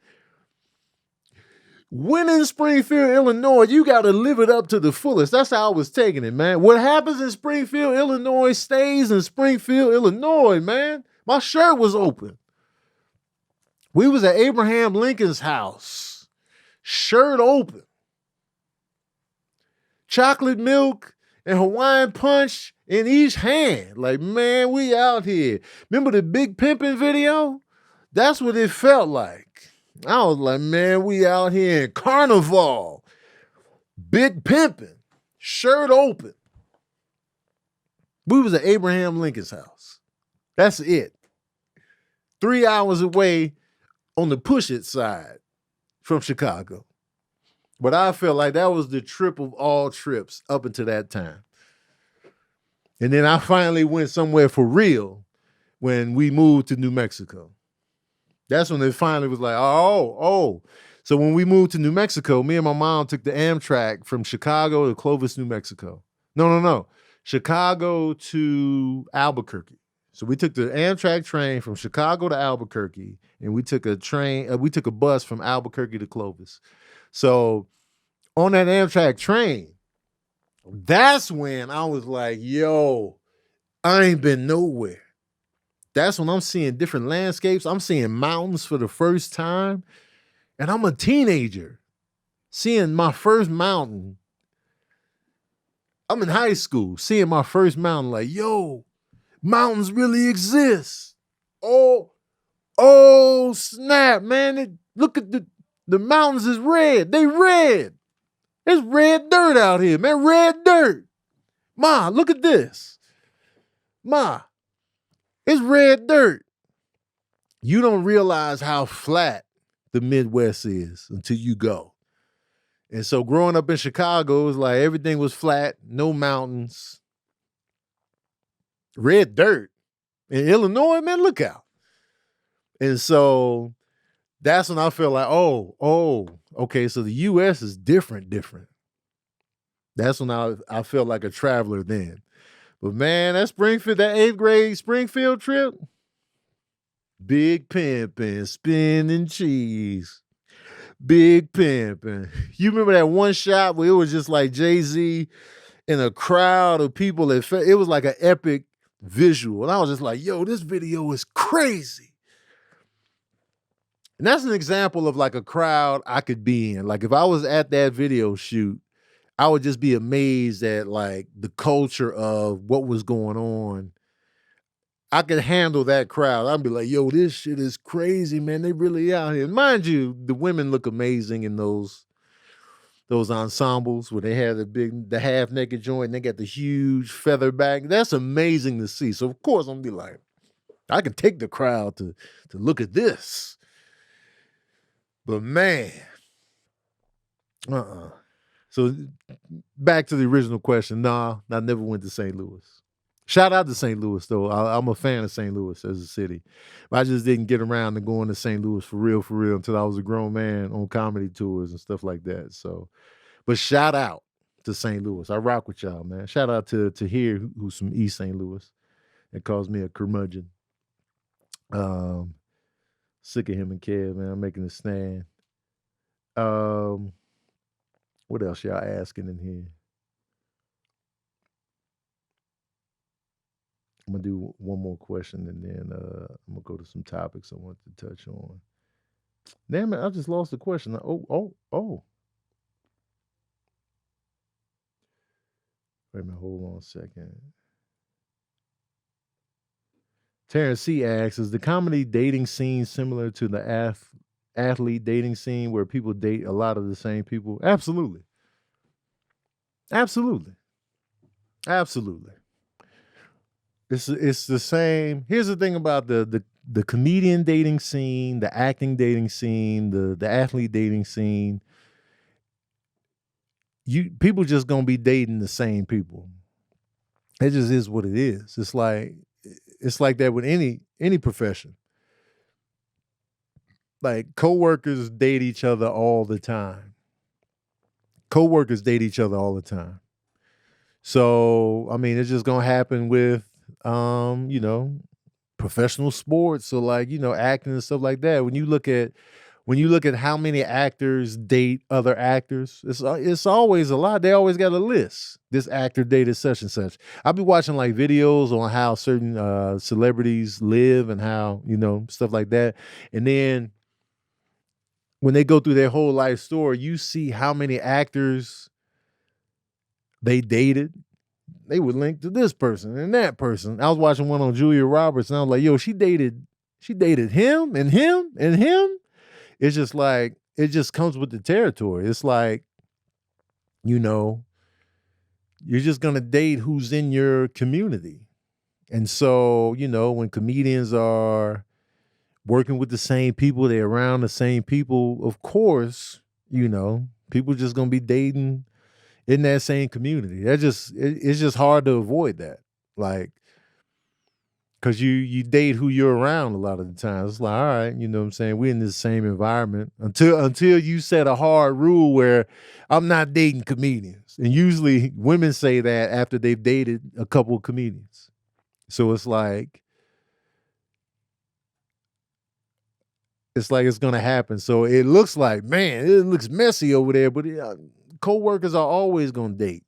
When in Springfield, Illinois, you got to live it up to the fullest. That's how I was taking it, man. What happens in Springfield, Illinois stays in Springfield, Illinois, man. My shirt was open. We was at Abraham Lincoln's house. Shirt open. Chocolate milk and Hawaiian punch in each hand. Like, man, we out here. Remember the Big Pimpin' video? That's what it felt like. I was like, man, we out here in Carnival. Big Pimpin'. Shirt open. We was at Abraham Lincoln's house. That's it. 3 hours away on the Push It side from Chicago. But I felt like that was the trip of all trips up until that time. And then I finally went somewhere for real when we moved to New Mexico. That's when it finally was like, oh. So when we moved to New Mexico, me and my mom took the Amtrak from Chicago to Clovis, New Mexico. No. Chicago to Albuquerque. So we took the Amtrak train from Chicago to Albuquerque, and we took a bus from Albuquerque to Clovis. So on that Amtrak train, that's when I was like, yo, I ain't been nowhere. That's when I'm seeing different landscapes. I'm seeing mountains for the first time. And I'm a teenager seeing my first mountain. I'm in high school seeing my first mountain like, yo, mountains really exist. Oh, snap, man. Look at the mountains is red. They red. There's red dirt out here, man. Red dirt. Ma, look at this. Ma, it's red dirt. You don't realize how flat the Midwest is until you go. And so growing up in Chicago, it was like everything was flat, no mountains, red dirt. In Illinois, man, look out. And so that's when I feel like, okay, so the U.S. is different. That's when I felt like a traveler then. But man, that 8th grade Springfield trip, big pimpin', spinning cheese. Big pimpin'. You remember that one shot where it was just like Jay-Z and a crowd of people? It was like an epic visual. And I was just like, yo, this video is crazy. And that's an example of like a crowd I could be in. Like if I was at that video shoot, I would just be amazed at like the culture of what was going on. I could handle that crowd. I'd be like, yo, this shit is crazy, man. They really out here. Mind you, the women look amazing in those ensembles where they have the half naked joint and they got the huge feather bag. That's amazing to see. So of course I'm gonna be like, I can take the crowd to look at this. But man, So back to the original question. Nah, I never went to St. Louis. Shout out to St. Louis, though. I'm a fan of St. Louis as a city. But I just didn't get around to going to St. Louis for real, until I was a grown man on comedy tours and stuff like that. So, but shout out to St. Louis. I rock with y'all, man. Shout out to here, who's from East St. Louis. It calls me a curmudgeon. Sick of him and Kev, man. I'm making a stand. What else y'all asking in here? I'm gonna do one more question and then I'm gonna go to some topics I want to touch on. Damn it, I just lost the question. Oh. Wait a minute, hold on a second. Terrence C asks, is the comedy dating scene similar to the athlete dating scene where people date a lot of the same people? Absolutely. It's the same. Here's the thing about the comedian dating scene, the acting dating scene, the athlete dating scene. People just gonna be dating the same people. It just is what it is. It's like that with any profession. Like coworkers date each other all the time. So I mean, it's just gonna happen with professional sports. So like, acting and stuff like that. When you look at how many actors date other actors, it's always a lot. They always got a list. This actor dated such and such. I'll be watching like videos on how certain celebrities live and how, stuff like that. And then when they go through their whole life story, you see how many actors they dated. They would link to this person and that person. I was watching one on Julia Roberts and I was like, yo, she dated him and him and him. It's just like, it just comes with the territory. It's like, you're just going to date who's in your community. And so, when comedians are working with the same people, they're around the same people, of course, People just gonna be dating in that same community. It's just hard to avoid that. Like, cause you date who you're around a lot of the time. It's like, all right, you know what I'm saying? We're in the same environment until you set a hard rule where I'm not dating comedians. And usually women say that after they've dated a couple of comedians. So it's like it's gonna happen. So it looks like, man, it looks messy over there, but co-workers are always gonna date.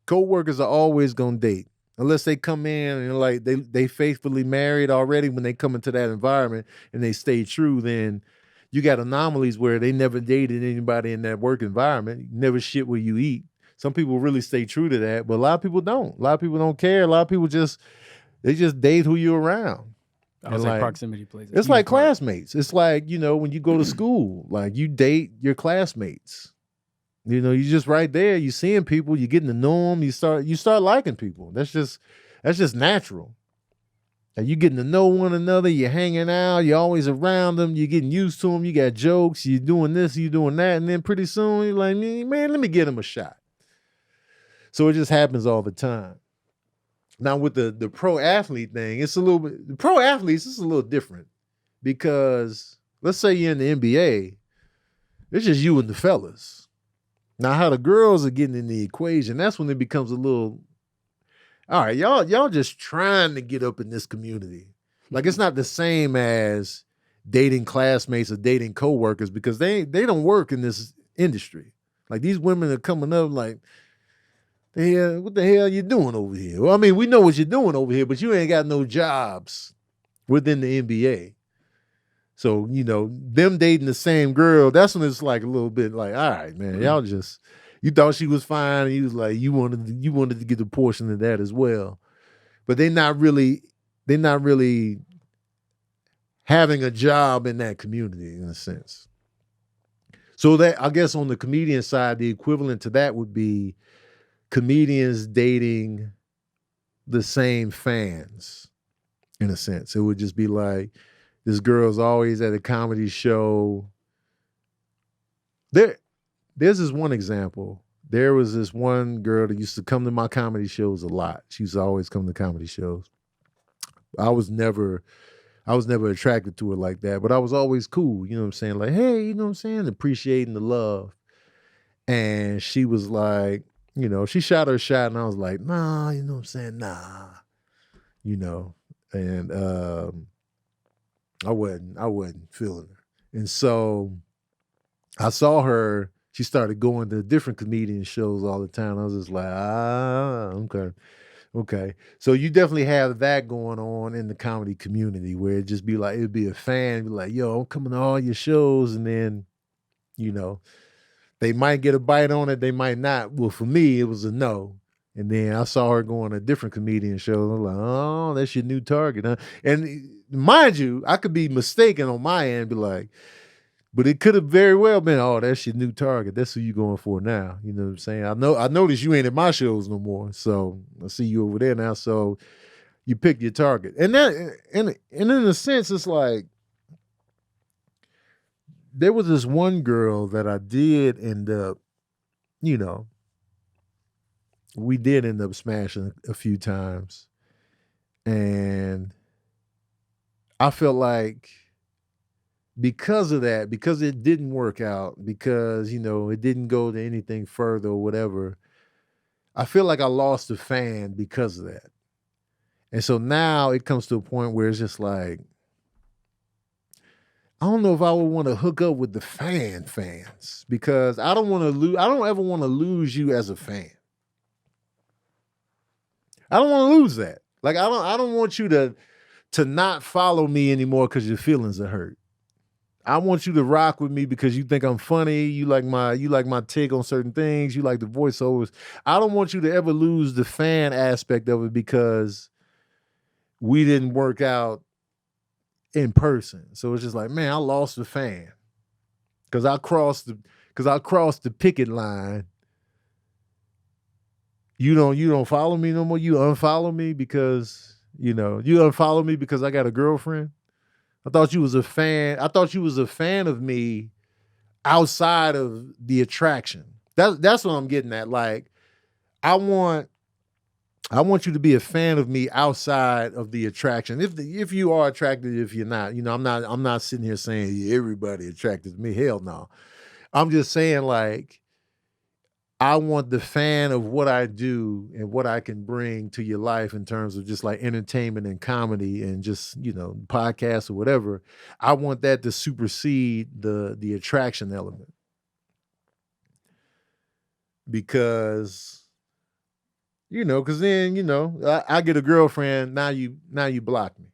Co-workers are always gonna date. Unless they come in and like they faithfully married already when they come into that environment and they stay true, then you got anomalies where they never dated anybody in that work environment. You never shit where you eat. Some people really stay true to that, but a lot of people don't. A lot of people don't care. A lot of people just date who you're around. I was like proximity plays. It's like classmates. It's like, you know, when you go to school, like you date your classmates. You know, you just right there, you seeing people, you getting to know them, you start liking people. That's just natural. And you getting to know one another, you're hanging out, you're always around them, you're getting used to them, you got jokes, you're doing this, you're doing that, and then pretty soon you're like, man, let me get him a shot. So it just happens all the time. Now with the pro athlete thing, it's a little bit, the pro athletes is a little different because let's say you're in the NBA, it's just you and the fellas. Now, how the girls are getting in the equation, that's when it becomes a little, all right, y'all just trying to get up in this community. Like, it's not the same as dating classmates or dating coworkers because they don't work in this industry. Like, these women are coming up like, what the hell are you doing over here? Well, I mean, we know what you're doing over here, but you ain't got no jobs within the NBA. So, you know, them dating the same girl, that's when it's like a little bit like, all right, man, y'all just, you thought she was fine, and you was like, you wanted to get a portion of that as well. But they're not really having a job in that community in a sense. So that, I guess on the comedian side, the equivalent to that would be comedians dating the same fans in a sense. It would just be like, this girl's always at a comedy show. There's this one example. There was this one girl that used to come to my comedy shows a lot. She used to always come to comedy shows. I was never attracted to her like that, but I was always cool. You know what I'm saying? Like, hey, you know what I'm saying? Appreciating the love. And she was like, you know, she shot her shot, and I was like, nah, you know what I'm saying? Nah. You know, and I wasn't feeling her. And so I saw her, she started going to different comedian shows all the time. I was just like, okay. So you definitely have that going on in the comedy community where it'd be a fan, be like, yo, I'm coming to all your shows. And then, you know, they might get a bite on it, they might not. Well, for me, it was a no. And then I saw her going to different comedian shows. I'm like, oh, that's your new target, huh? And mind you, I could be mistaken on my end, be like, but it could have very well been, oh, that's your new target. That's who you going for now. You know what I'm saying? I noticed you ain't at my shows no more. So I see you over there now. So you pick your target. And that, and in a sense, it's like, there was this one girl that I did end up, you know, we did end up smashing a few times. And I felt like because of that, because it didn't work out, because, you know, it didn't go to anything further or whatever, I feel like I lost a fan because of that. And so now it comes to a point where it's just like, I don't know if I would want to hook up with the fans because I don't ever want to lose you as a fan. I don't want to lose that. Like, I don't want you to not follow me anymore because your feelings are hurt. I want you to rock with me because you think I'm funny. You like my take on certain things. You like the voiceovers. I don't want you to ever lose the fan aspect of it because we didn't work out in person. So it's just like, man, I lost the fan because I crossed the picket line. You don't follow me no more. You unfollow me because, you unfollow me because I got a girlfriend. I thought you was a fan. I thought you was a fan of me outside of the attraction. That's what I'm getting at. Like, I want you to be a fan of me outside of the attraction. If you are attracted, if you're not, I'm not sitting here saying everybody attracted to me. Hell no. I'm just saying, like, I want the fan of what I do and what I can bring to your life in terms of just like entertainment and comedy and just, podcasts or whatever. I want that to supersede the attraction element. Because, because then, I get a girlfriend, now you block me.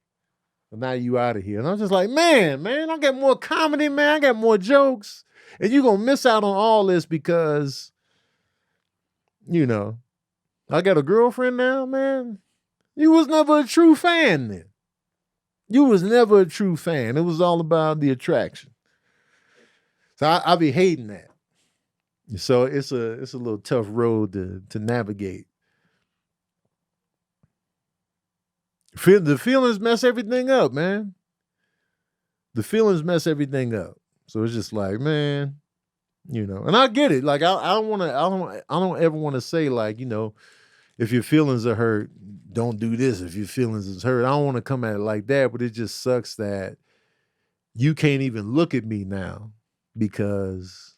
Now you out of here. And I'm just like, man, I got more comedy, man. I got more jokes. And you're going to miss out on all this because, I got a girlfriend now, man. You was never a true fan then. You was never a true fan. It was all about the attraction. So I be hating that. So it's a little tough road to navigate. The feelings mess everything up, man. The feelings mess everything up. So it's just like, man, and I get it. Like I don't ever want to say like, if your feelings are hurt, don't do this. If your feelings is hurt, I don't want to come at it like that, but it just sucks that you can't even look at me now because,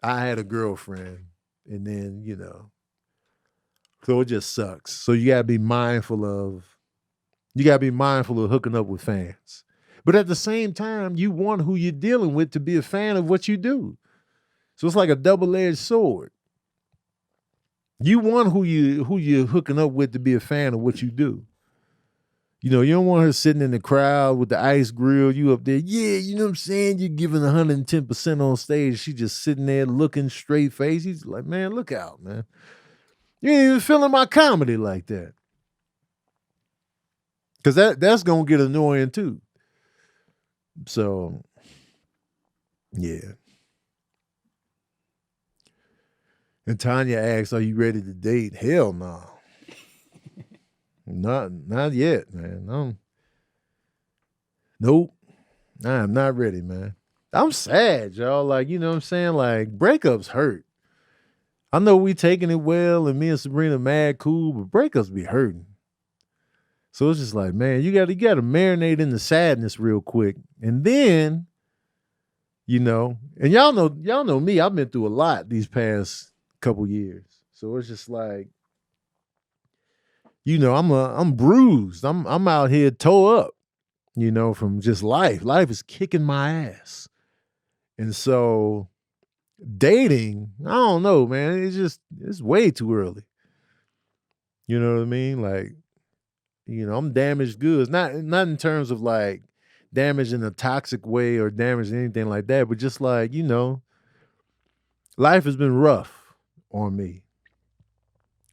I had a girlfriend and then, so it just sucks. So you gotta be mindful of hooking up with fans. But at the same time, you want who you're dealing with to be a fan of what you do. So it's like a double-edged sword. You want who you're hooking up with to be a fan of what you do. You don't want her sitting in the crowd with the ice grill, you up there, yeah, you know what I'm saying? You're giving 110% on stage. She just sitting there looking straight face. He's like, man, look out, man. You ain't even feeling my comedy like that. Because that's going to get annoying too. So, yeah. And Tanya asks, are you ready to date? Hell no. Not yet, man. Nope. I'm not ready, man. I'm sad, y'all. Like, you know what I'm saying? Like, breakups hurt. I know we taking it well and me and Sabrina mad cool, but breakups be hurting. So it's just like, man, you gotta marinate in the sadness real quick. And then, and y'all know me, I've been through a lot these past couple years. So it's just like, I'm bruised. I'm out here toe up, from just life. Life is kicking my ass. And so dating, I don't know, man. It's way too early. You know what I mean? Like, I'm damaged goods. Not in terms of like damage in a toxic way or damage anything like that, but just like, life has been rough on me.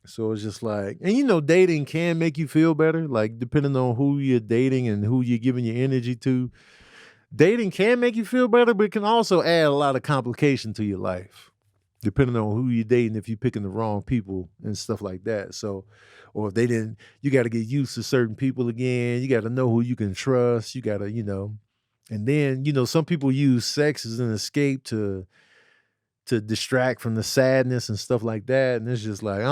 So it's just like, and dating can make you feel better, like depending on who you're dating and who you're giving your energy to. Dating can make you feel better, but it can also add a lot of complication to your life, depending on who you're dating, if you're picking the wrong people and stuff like that. So, or if you got to get used to certain people again. You got to know who you can trust. You got to, and then, some people use sex as an escape to distract from the sadness and stuff like that. And it's just like, I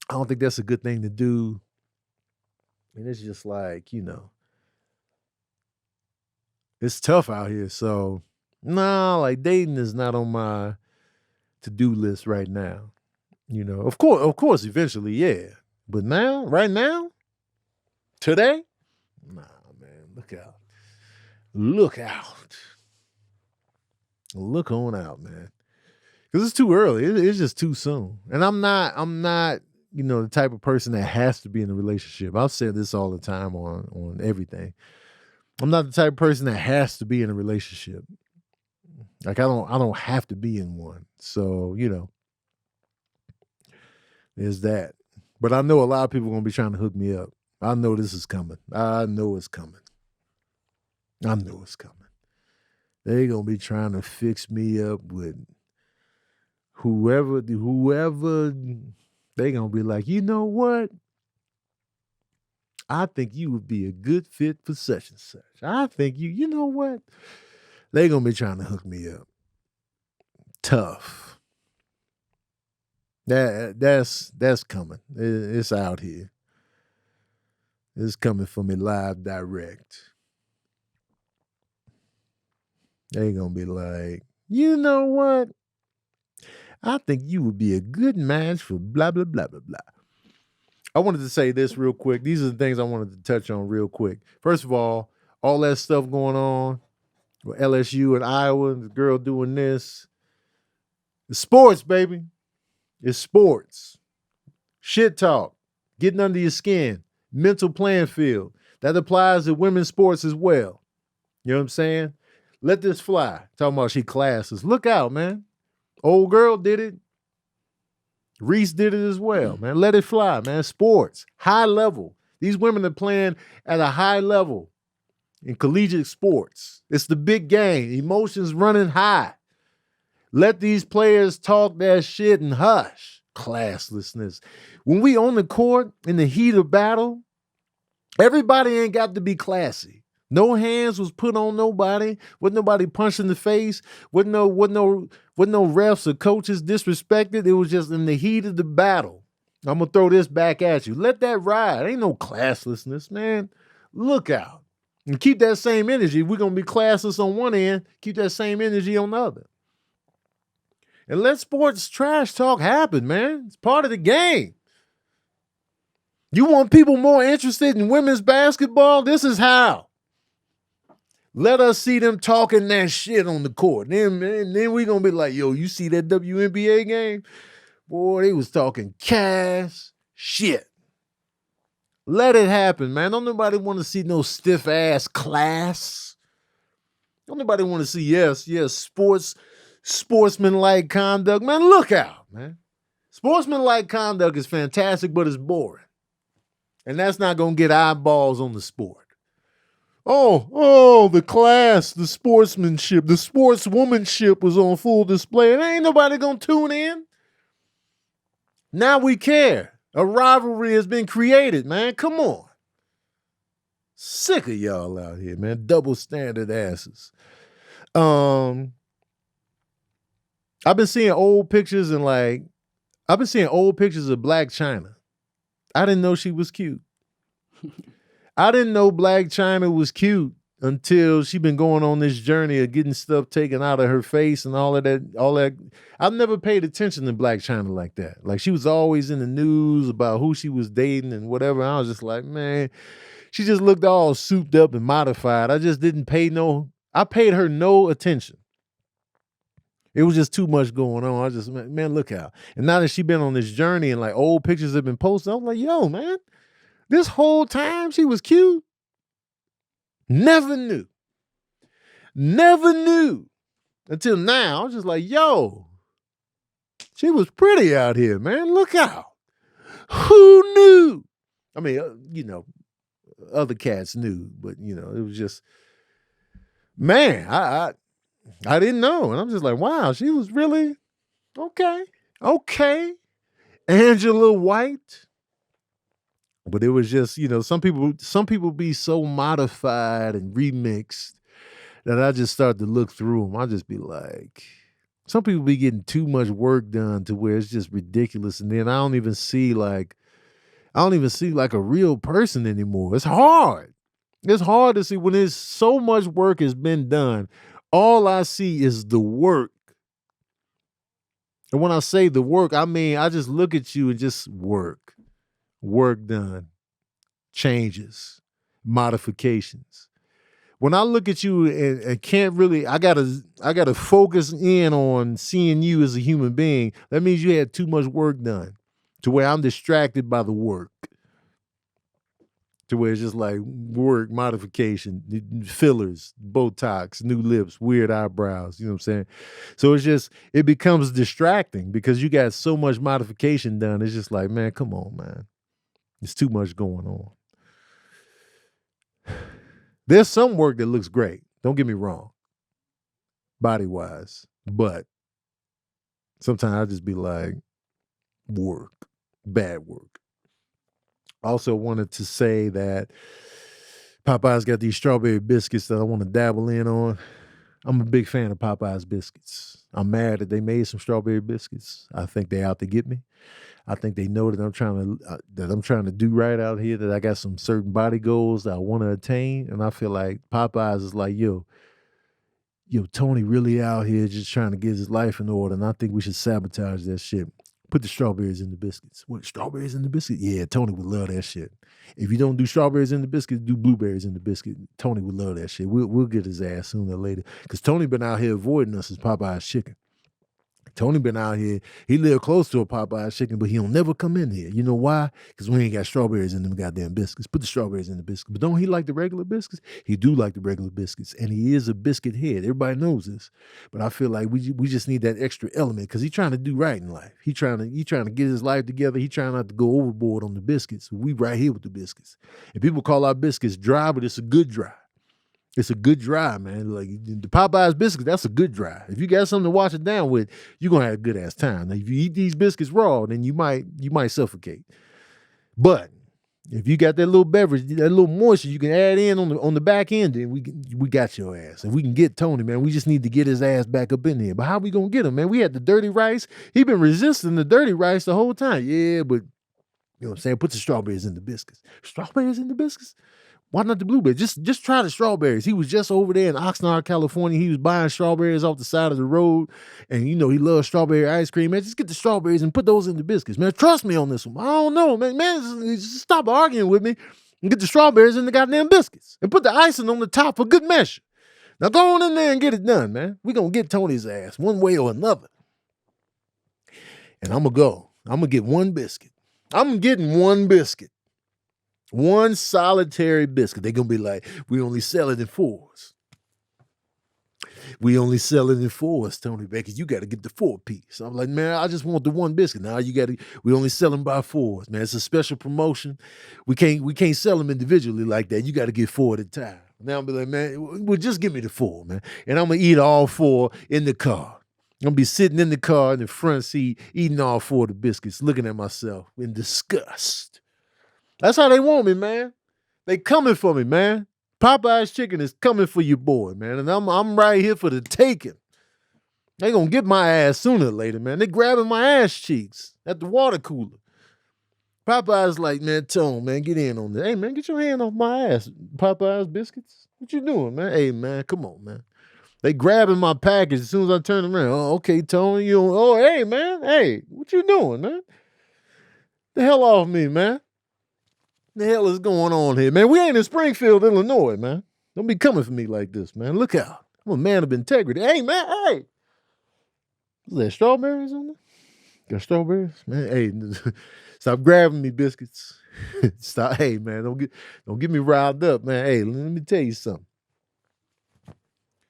don't think that's a good thing to do. And it's just like, it's tough out here. So, no, like dating is not on my to-do list right now. Of course, eventually, yeah. But now, right now, today, nah, man, look out. Look out. Look on out, man. Because it's too early. It's just too soon. And I'm not, the type of person that has to be in a relationship. I've said this all the time on everything. I'm not the type of person that has to be in a relationship. Like I don't have to be in one. So, there's that. But I know a lot of people are going to be trying to hook me up. I know this is coming. I know it's coming. I know it's coming. They're going to be trying to fix me up with whoever. They're going to be like, you know what? I think you would be a good fit for such and such. I think you know what? They gonna be trying to hook me up. Tough. That's coming. It's out here. It's coming for me live direct. They gonna be like, you know what? I think you would be a good match for blah blah blah blah blah. I wanted to say this real quick. These are the things I wanted to touch on real quick. First of all that stuff going on with LSU and Iowa, and the girl doing this. It's sports, baby. It's sports. Shit talk. Getting under your skin. Mental playing field. That applies to women's sports as well. You know what I'm saying? Let this fly. Talking about she classes. Look out, man. Old girl did it. Reese did it as well, man. Let it fly, man. Sports. High level. These women are playing at a high level in collegiate sports. It's the big game. Emotions running high. Let these players talk that shit and hush. Classlessness. When we on the court in the heat of battle, everybody ain't got to be classy. No hands was put on nobody. Wasn't nobody punched in the face. Wasn't no refs or coaches disrespected. It was just in the heat of the battle. I'm gonna throw this back at you. Let that ride. Ain't no classlessness, man. Look out. And keep that same energy. We're gonna be classless on one end, keep that same energy on the other. And let sports trash talk happen, man. It's part of the game. You want people more interested in women's basketball? This is how. Let us see them talking that shit on the court. Then we're going to be like, yo, you see that WNBA game? Boy, they was talking cash shit. Let it happen, man. Don't nobody want to see no stiff-ass class. Don't nobody want to see, yes, sportsman-like conduct. Man, look out, man. Sportsman-like conduct is fantastic, but it's boring. And that's not going to get eyeballs on the sport. Oh, the class, the sportsmanship, the sportswomanship was on full display. And ain't nobody going to tune in. Now we care. A rivalry has been created, man. Come on. Sick of y'all out here, man. Double standard asses. I've been seeing old pictures of Black China. I didn't know she was cute. I didn't know Black China was cute until she been going on this journey of getting stuff taken out of her face and all that. I've never paid attention to Black China like that. Like, she was always in the news about who she was dating and whatever. I was just like, man, she just looked all souped up and modified. I just didn't I paid her no attention. It was just too much going on. I just, man, look out. And now that she been on this journey and like old pictures have been posted, I'm like, yo, man, this whole time she was cute. Never knew. Until now, I was just like, yo, she was pretty out here, man. Look out. Who knew? I mean, other cats knew, but, it was just, man, I didn't know. And I'm just like, wow, she was really okay. Angela White. But it was just, some people be so modified and remixed that I just start to look through them. I'll just be like, some people be getting too much work done to where it's just ridiculous. And then I don't even see like a real person anymore. It's hard. It's hard to see when there's so much work has been done. All I see is the work. And when I say the work, I mean, I just look at you and just work done, changes, modifications. When I look at you and can't really, I gotta focus in on seeing you as a human being. That means you had too much work done to where I'm distracted by the work. To where it's just like work, modification, fillers, Botox, new lips, weird eyebrows, you know what I'm saying? So it becomes distracting because you got so much modification done. It's just like, man, come on, man. There's too much going on. There's some work that looks great. Don't get me wrong. Body-wise. But sometimes I just be like, work. Bad work. Also wanted to say that Popeyes got these strawberry biscuits that I want to dabble in on. I'm a big fan of Popeyes biscuits. I'm mad that they made some strawberry biscuits. I think they out to get me. I think they know that I'm trying to do right out here. That I got some certain body goals that I want to attain, and I feel like Popeyes is like, yo, Tony really out here just trying to get his life in order, and I think we should sabotage that shit. Put the strawberries in the biscuits. What, strawberries in the biscuit? Yeah, Tony would love that shit. If you don't do strawberries in the biscuit, do blueberries in the biscuit. Tony would love that shit. We'll get his ass sooner or later. Because Tony been out here avoiding us as Popeye's chicken. Tony been out here. He live close to a Popeye's chicken, but he don't never come in here. You know why? Because we ain't got strawberries in them goddamn biscuits. Put the strawberries in the biscuit. But don't he like the regular biscuits? He do like the regular biscuits, and he is a biscuit head. Everybody knows this. But I feel like we just need that extra element because he trying to do right in life. He trying to get his life together. He trying not to go overboard on the biscuits. We right here with the biscuits. And people call our biscuits dry, but it's a good dry. It's a good dry, man. Like the Popeyes biscuits, that's a good dry. If you got something to wash it down with, you're gonna have a good ass time. Now, if you eat these biscuits raw, then you might suffocate. But if you got that little beverage, that little moisture, you can add in on the back end, then we got your ass. If we can get Tony, man, we just need to get his ass back up in there. But how we gonna get him, man? We had the dirty rice. He been resisting the dirty rice the whole time. Yeah, but you know what I'm saying? Put the strawberries in the biscuits. Strawberries in the biscuits? Why not the blueberries? Just try the strawberries. He was just over there in Oxnard, California. He was buying strawberries off the side of the road. And, you know, he loves strawberry ice cream. Man, just get the strawberries and put those in the biscuits. Man, trust me on this one. I don't know, man. Just stop arguing with me and get the strawberries in the goddamn biscuits. And put the icing on the top for good measure. Now go on in there and get it done, man. We're going to get Tony's ass one way or another. And I'm going to go. I'm going to get one biscuit. I'm getting one biscuit. One solitary biscuit. They're going to be like, we only sell it in fours. We only sell it in fours, Tony Baker. You got to get the 4-piece. I'm like, man, I just want the one biscuit. Now we only sell them by fours, man. It's a special promotion. We can't sell them individually like that. You got to get 4 at a time. Now I'll be like, man, well, just give me the 4, man. And I'm going to eat all 4 in the car. I'm going to be sitting in the car in the front seat, eating all 4 of the biscuits, looking at myself in disgust. That's how they want me, man. They coming for me, man. Popeye's chicken is coming for your boy, man. And I'm right here for the taking. They gonna get my ass sooner or later, man. They grabbing my ass cheeks at the water cooler. Popeye's like, man, Tone, man, get in on this. Hey, man, get your hand off my ass. Popeye's biscuits. What you doing, man? Hey, man, come on, man. They grabbing my package as soon as I turn around. Oh, okay, Tony. Oh, hey, man. Hey, what you doing, man? The hell off me, man. The hell is going on here, man? We ain't in Springfield, Illinois, man. Don't be coming for me like this, man. Look out. I'm a man of integrity. Hey, man, hey. Is there strawberries on there? Got strawberries? Man, hey, stop grabbing me, biscuits. Stop. Hey, man, don't get me riled up, man. Hey, let me tell you something.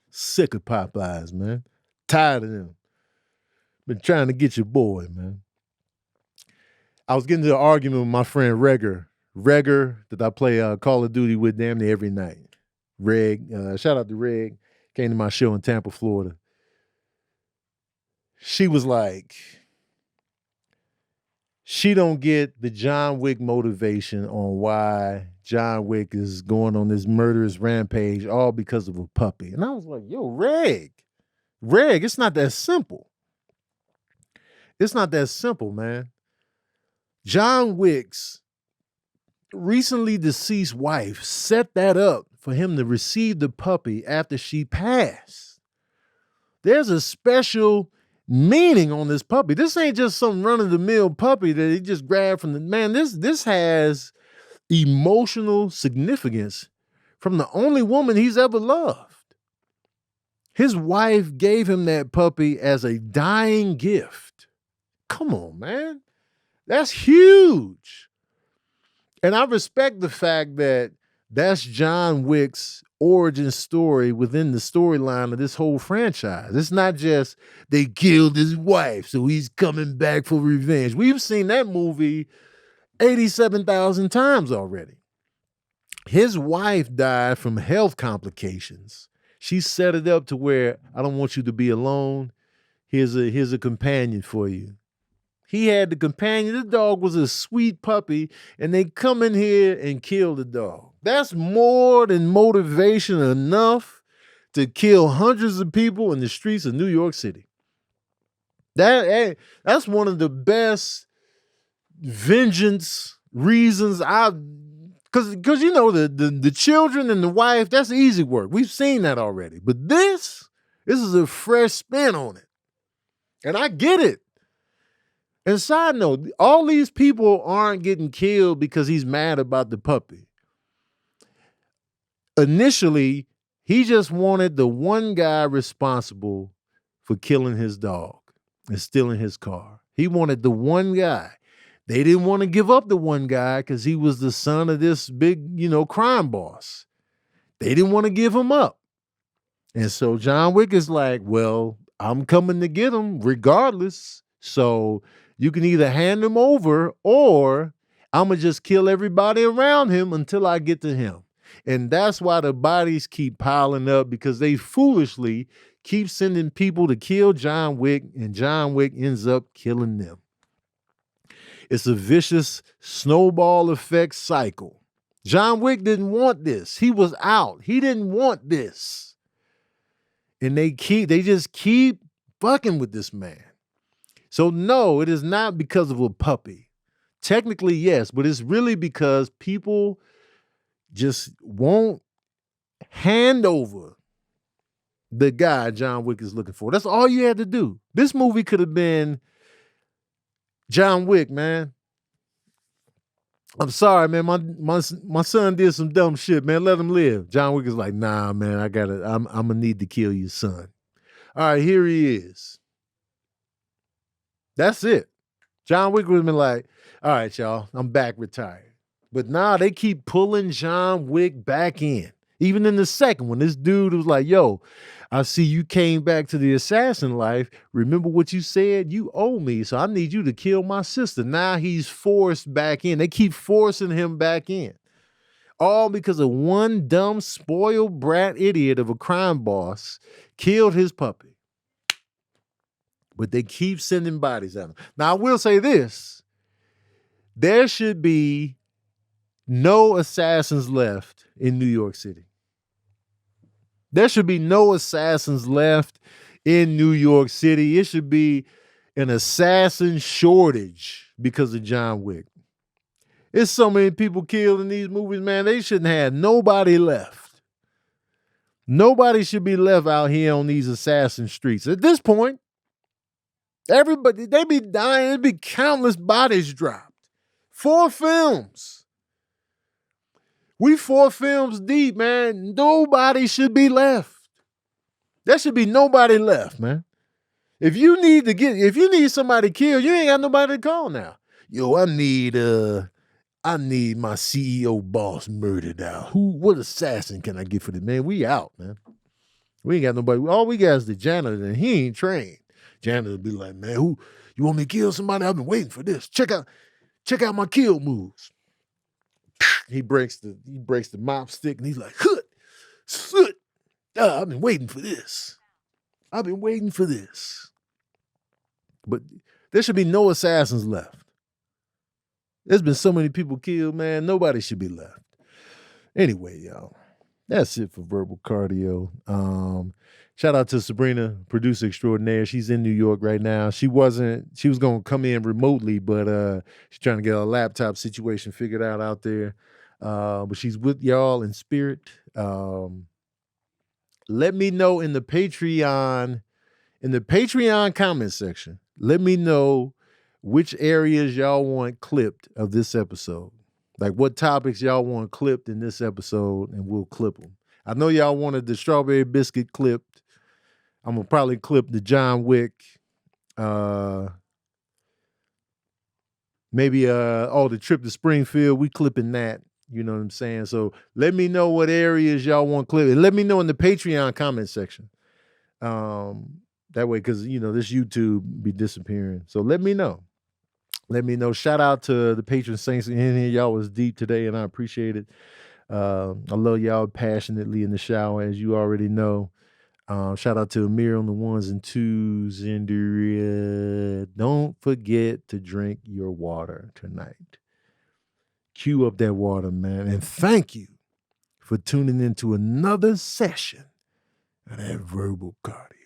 Sick of Popeyes, man. Tired of them. Been trying to get your boy, man. I was getting into an argument with my friend Regger, that I play Call of Duty with damn near every night. Reg, shout out to Reg, came to my show in Tampa, Florida. She was like, she don't get the John Wick motivation on why John Wick is going on this murderous rampage all because of a puppy. And I was like, yo, Reg, it's not that simple. It's not that simple, man. John Wick's recently deceased wife set that up for him to receive the puppy after she passed. There's a special meaning on this puppy. This ain't just some run-of-the-mill puppy that he just grabbed from the man. This has emotional significance from the only woman he's ever loved. His wife gave him that puppy as a dying gift. Come on, man. That's huge. And I respect the fact that that's John Wick's origin story within the storyline of this whole franchise. It's not just they killed his wife, so he's coming back for revenge. We've seen that movie 87,000 times already. His wife died from health complications. She set it up to where I don't want you to be alone. Here's a companion for you. He had the companion. The dog was a sweet puppy, and they come in here and kill the dog. That's more than motivation enough to kill hundreds of people in the streets of New York City. That's one of the best vengeance reasons because you know the children and the wife, that's easy work. We've seen that already. But this is a fresh spin on it. And I get it. And side note, all these people aren't getting killed because he's mad about the puppy. Initially, he just wanted the one guy responsible for killing his dog and stealing his car. He wanted the one guy. They didn't want to give up the one guy because he was the son of this big, crime boss. They didn't want to give him up. And so John Wick is like, well, I'm coming to get him regardless. So you can either hand him over or I'm going to just kill everybody around him until I get to him. And that's why the bodies keep piling up, because they foolishly keep sending people to kill John Wick, and John Wick ends up killing them. It's a vicious snowball effect cycle. John Wick didn't want this. He was out. He didn't want this. And they just keep fucking with this man. So no, it is not because of a puppy. Technically, yes, but it's really because people just won't hand over the guy John Wick is looking for. That's all you had to do. This movie could have been John Wick, man. I'm sorry, man. My son did some dumb shit, man. Let him live. John Wick is like, nah, man, I'm gonna need to kill your son. All right, here he is. That's it. John Wick would have been like, all right, y'all, I'm back retired. But nah, they keep pulling John Wick back in. Even in the second one, this dude was like, yo, I see you came back to the assassin life. Remember what you said? You owe me, so I need you to kill my sister. Now he's forced back in. They keep forcing him back in. All because of one dumb, spoiled brat idiot of a crime boss killed his puppy. But they keep sending bodies at him. Now, I will say this. There should be no assassins left in New York City. There should be no assassins left in New York City. It should be an assassin shortage because of John Wick. There's so many people killed in these movies, man. They shouldn't have nobody left. Nobody should be left out here on these assassin streets. At this point, everybody, they be dying. There'd be countless bodies dropped. 4 films. We 4 films deep, man. Nobody should be left. There should be nobody left, man. If you need somebody killed, you ain't got nobody to call now. Yo, I need my CEO boss murdered out. What assassin can I get for this? Man, we out, man. We ain't got nobody. All we got is the janitor, and he ain't trained. Janitor will be like, man, you want me to kill somebody? I've been waiting for this. Check out my kill moves. He breaks the mop stick and he's like, soot. I've been waiting for this. But there should be no assassins left. There's been so many people killed, man. Nobody should be left. Anyway, y'all, that's it for Verbal Cardio. Shout out to Sabrina, producer extraordinaire. She's in New York right now. She was going to come in remotely, but she's trying to get a laptop situation figured out there. But she's with y'all in spirit. Let me know in the Patreon comment section. Let me know which areas y'all want clipped of this episode. Like what topics y'all want clipped in this episode, and we'll clip them. I know y'all wanted the strawberry biscuit clipped. I'm going to probably clip the John Wick. Maybe the trip to Springfield. We clipping that. You know what I'm saying? So let me know what areas y'all want clipped. And let me know in the Patreon comment section. That way, because, this YouTube be disappearing. So let me know. Let me know. Shout out to the patron saints in here. Y'all was deep today, and I appreciate it. I love y'all passionately in the shower, as you already know. Shout out to Amir on the ones and twos. And don't forget to drink your water tonight. Cue up that water, man. And thank you for tuning into another session of that verbal cardio.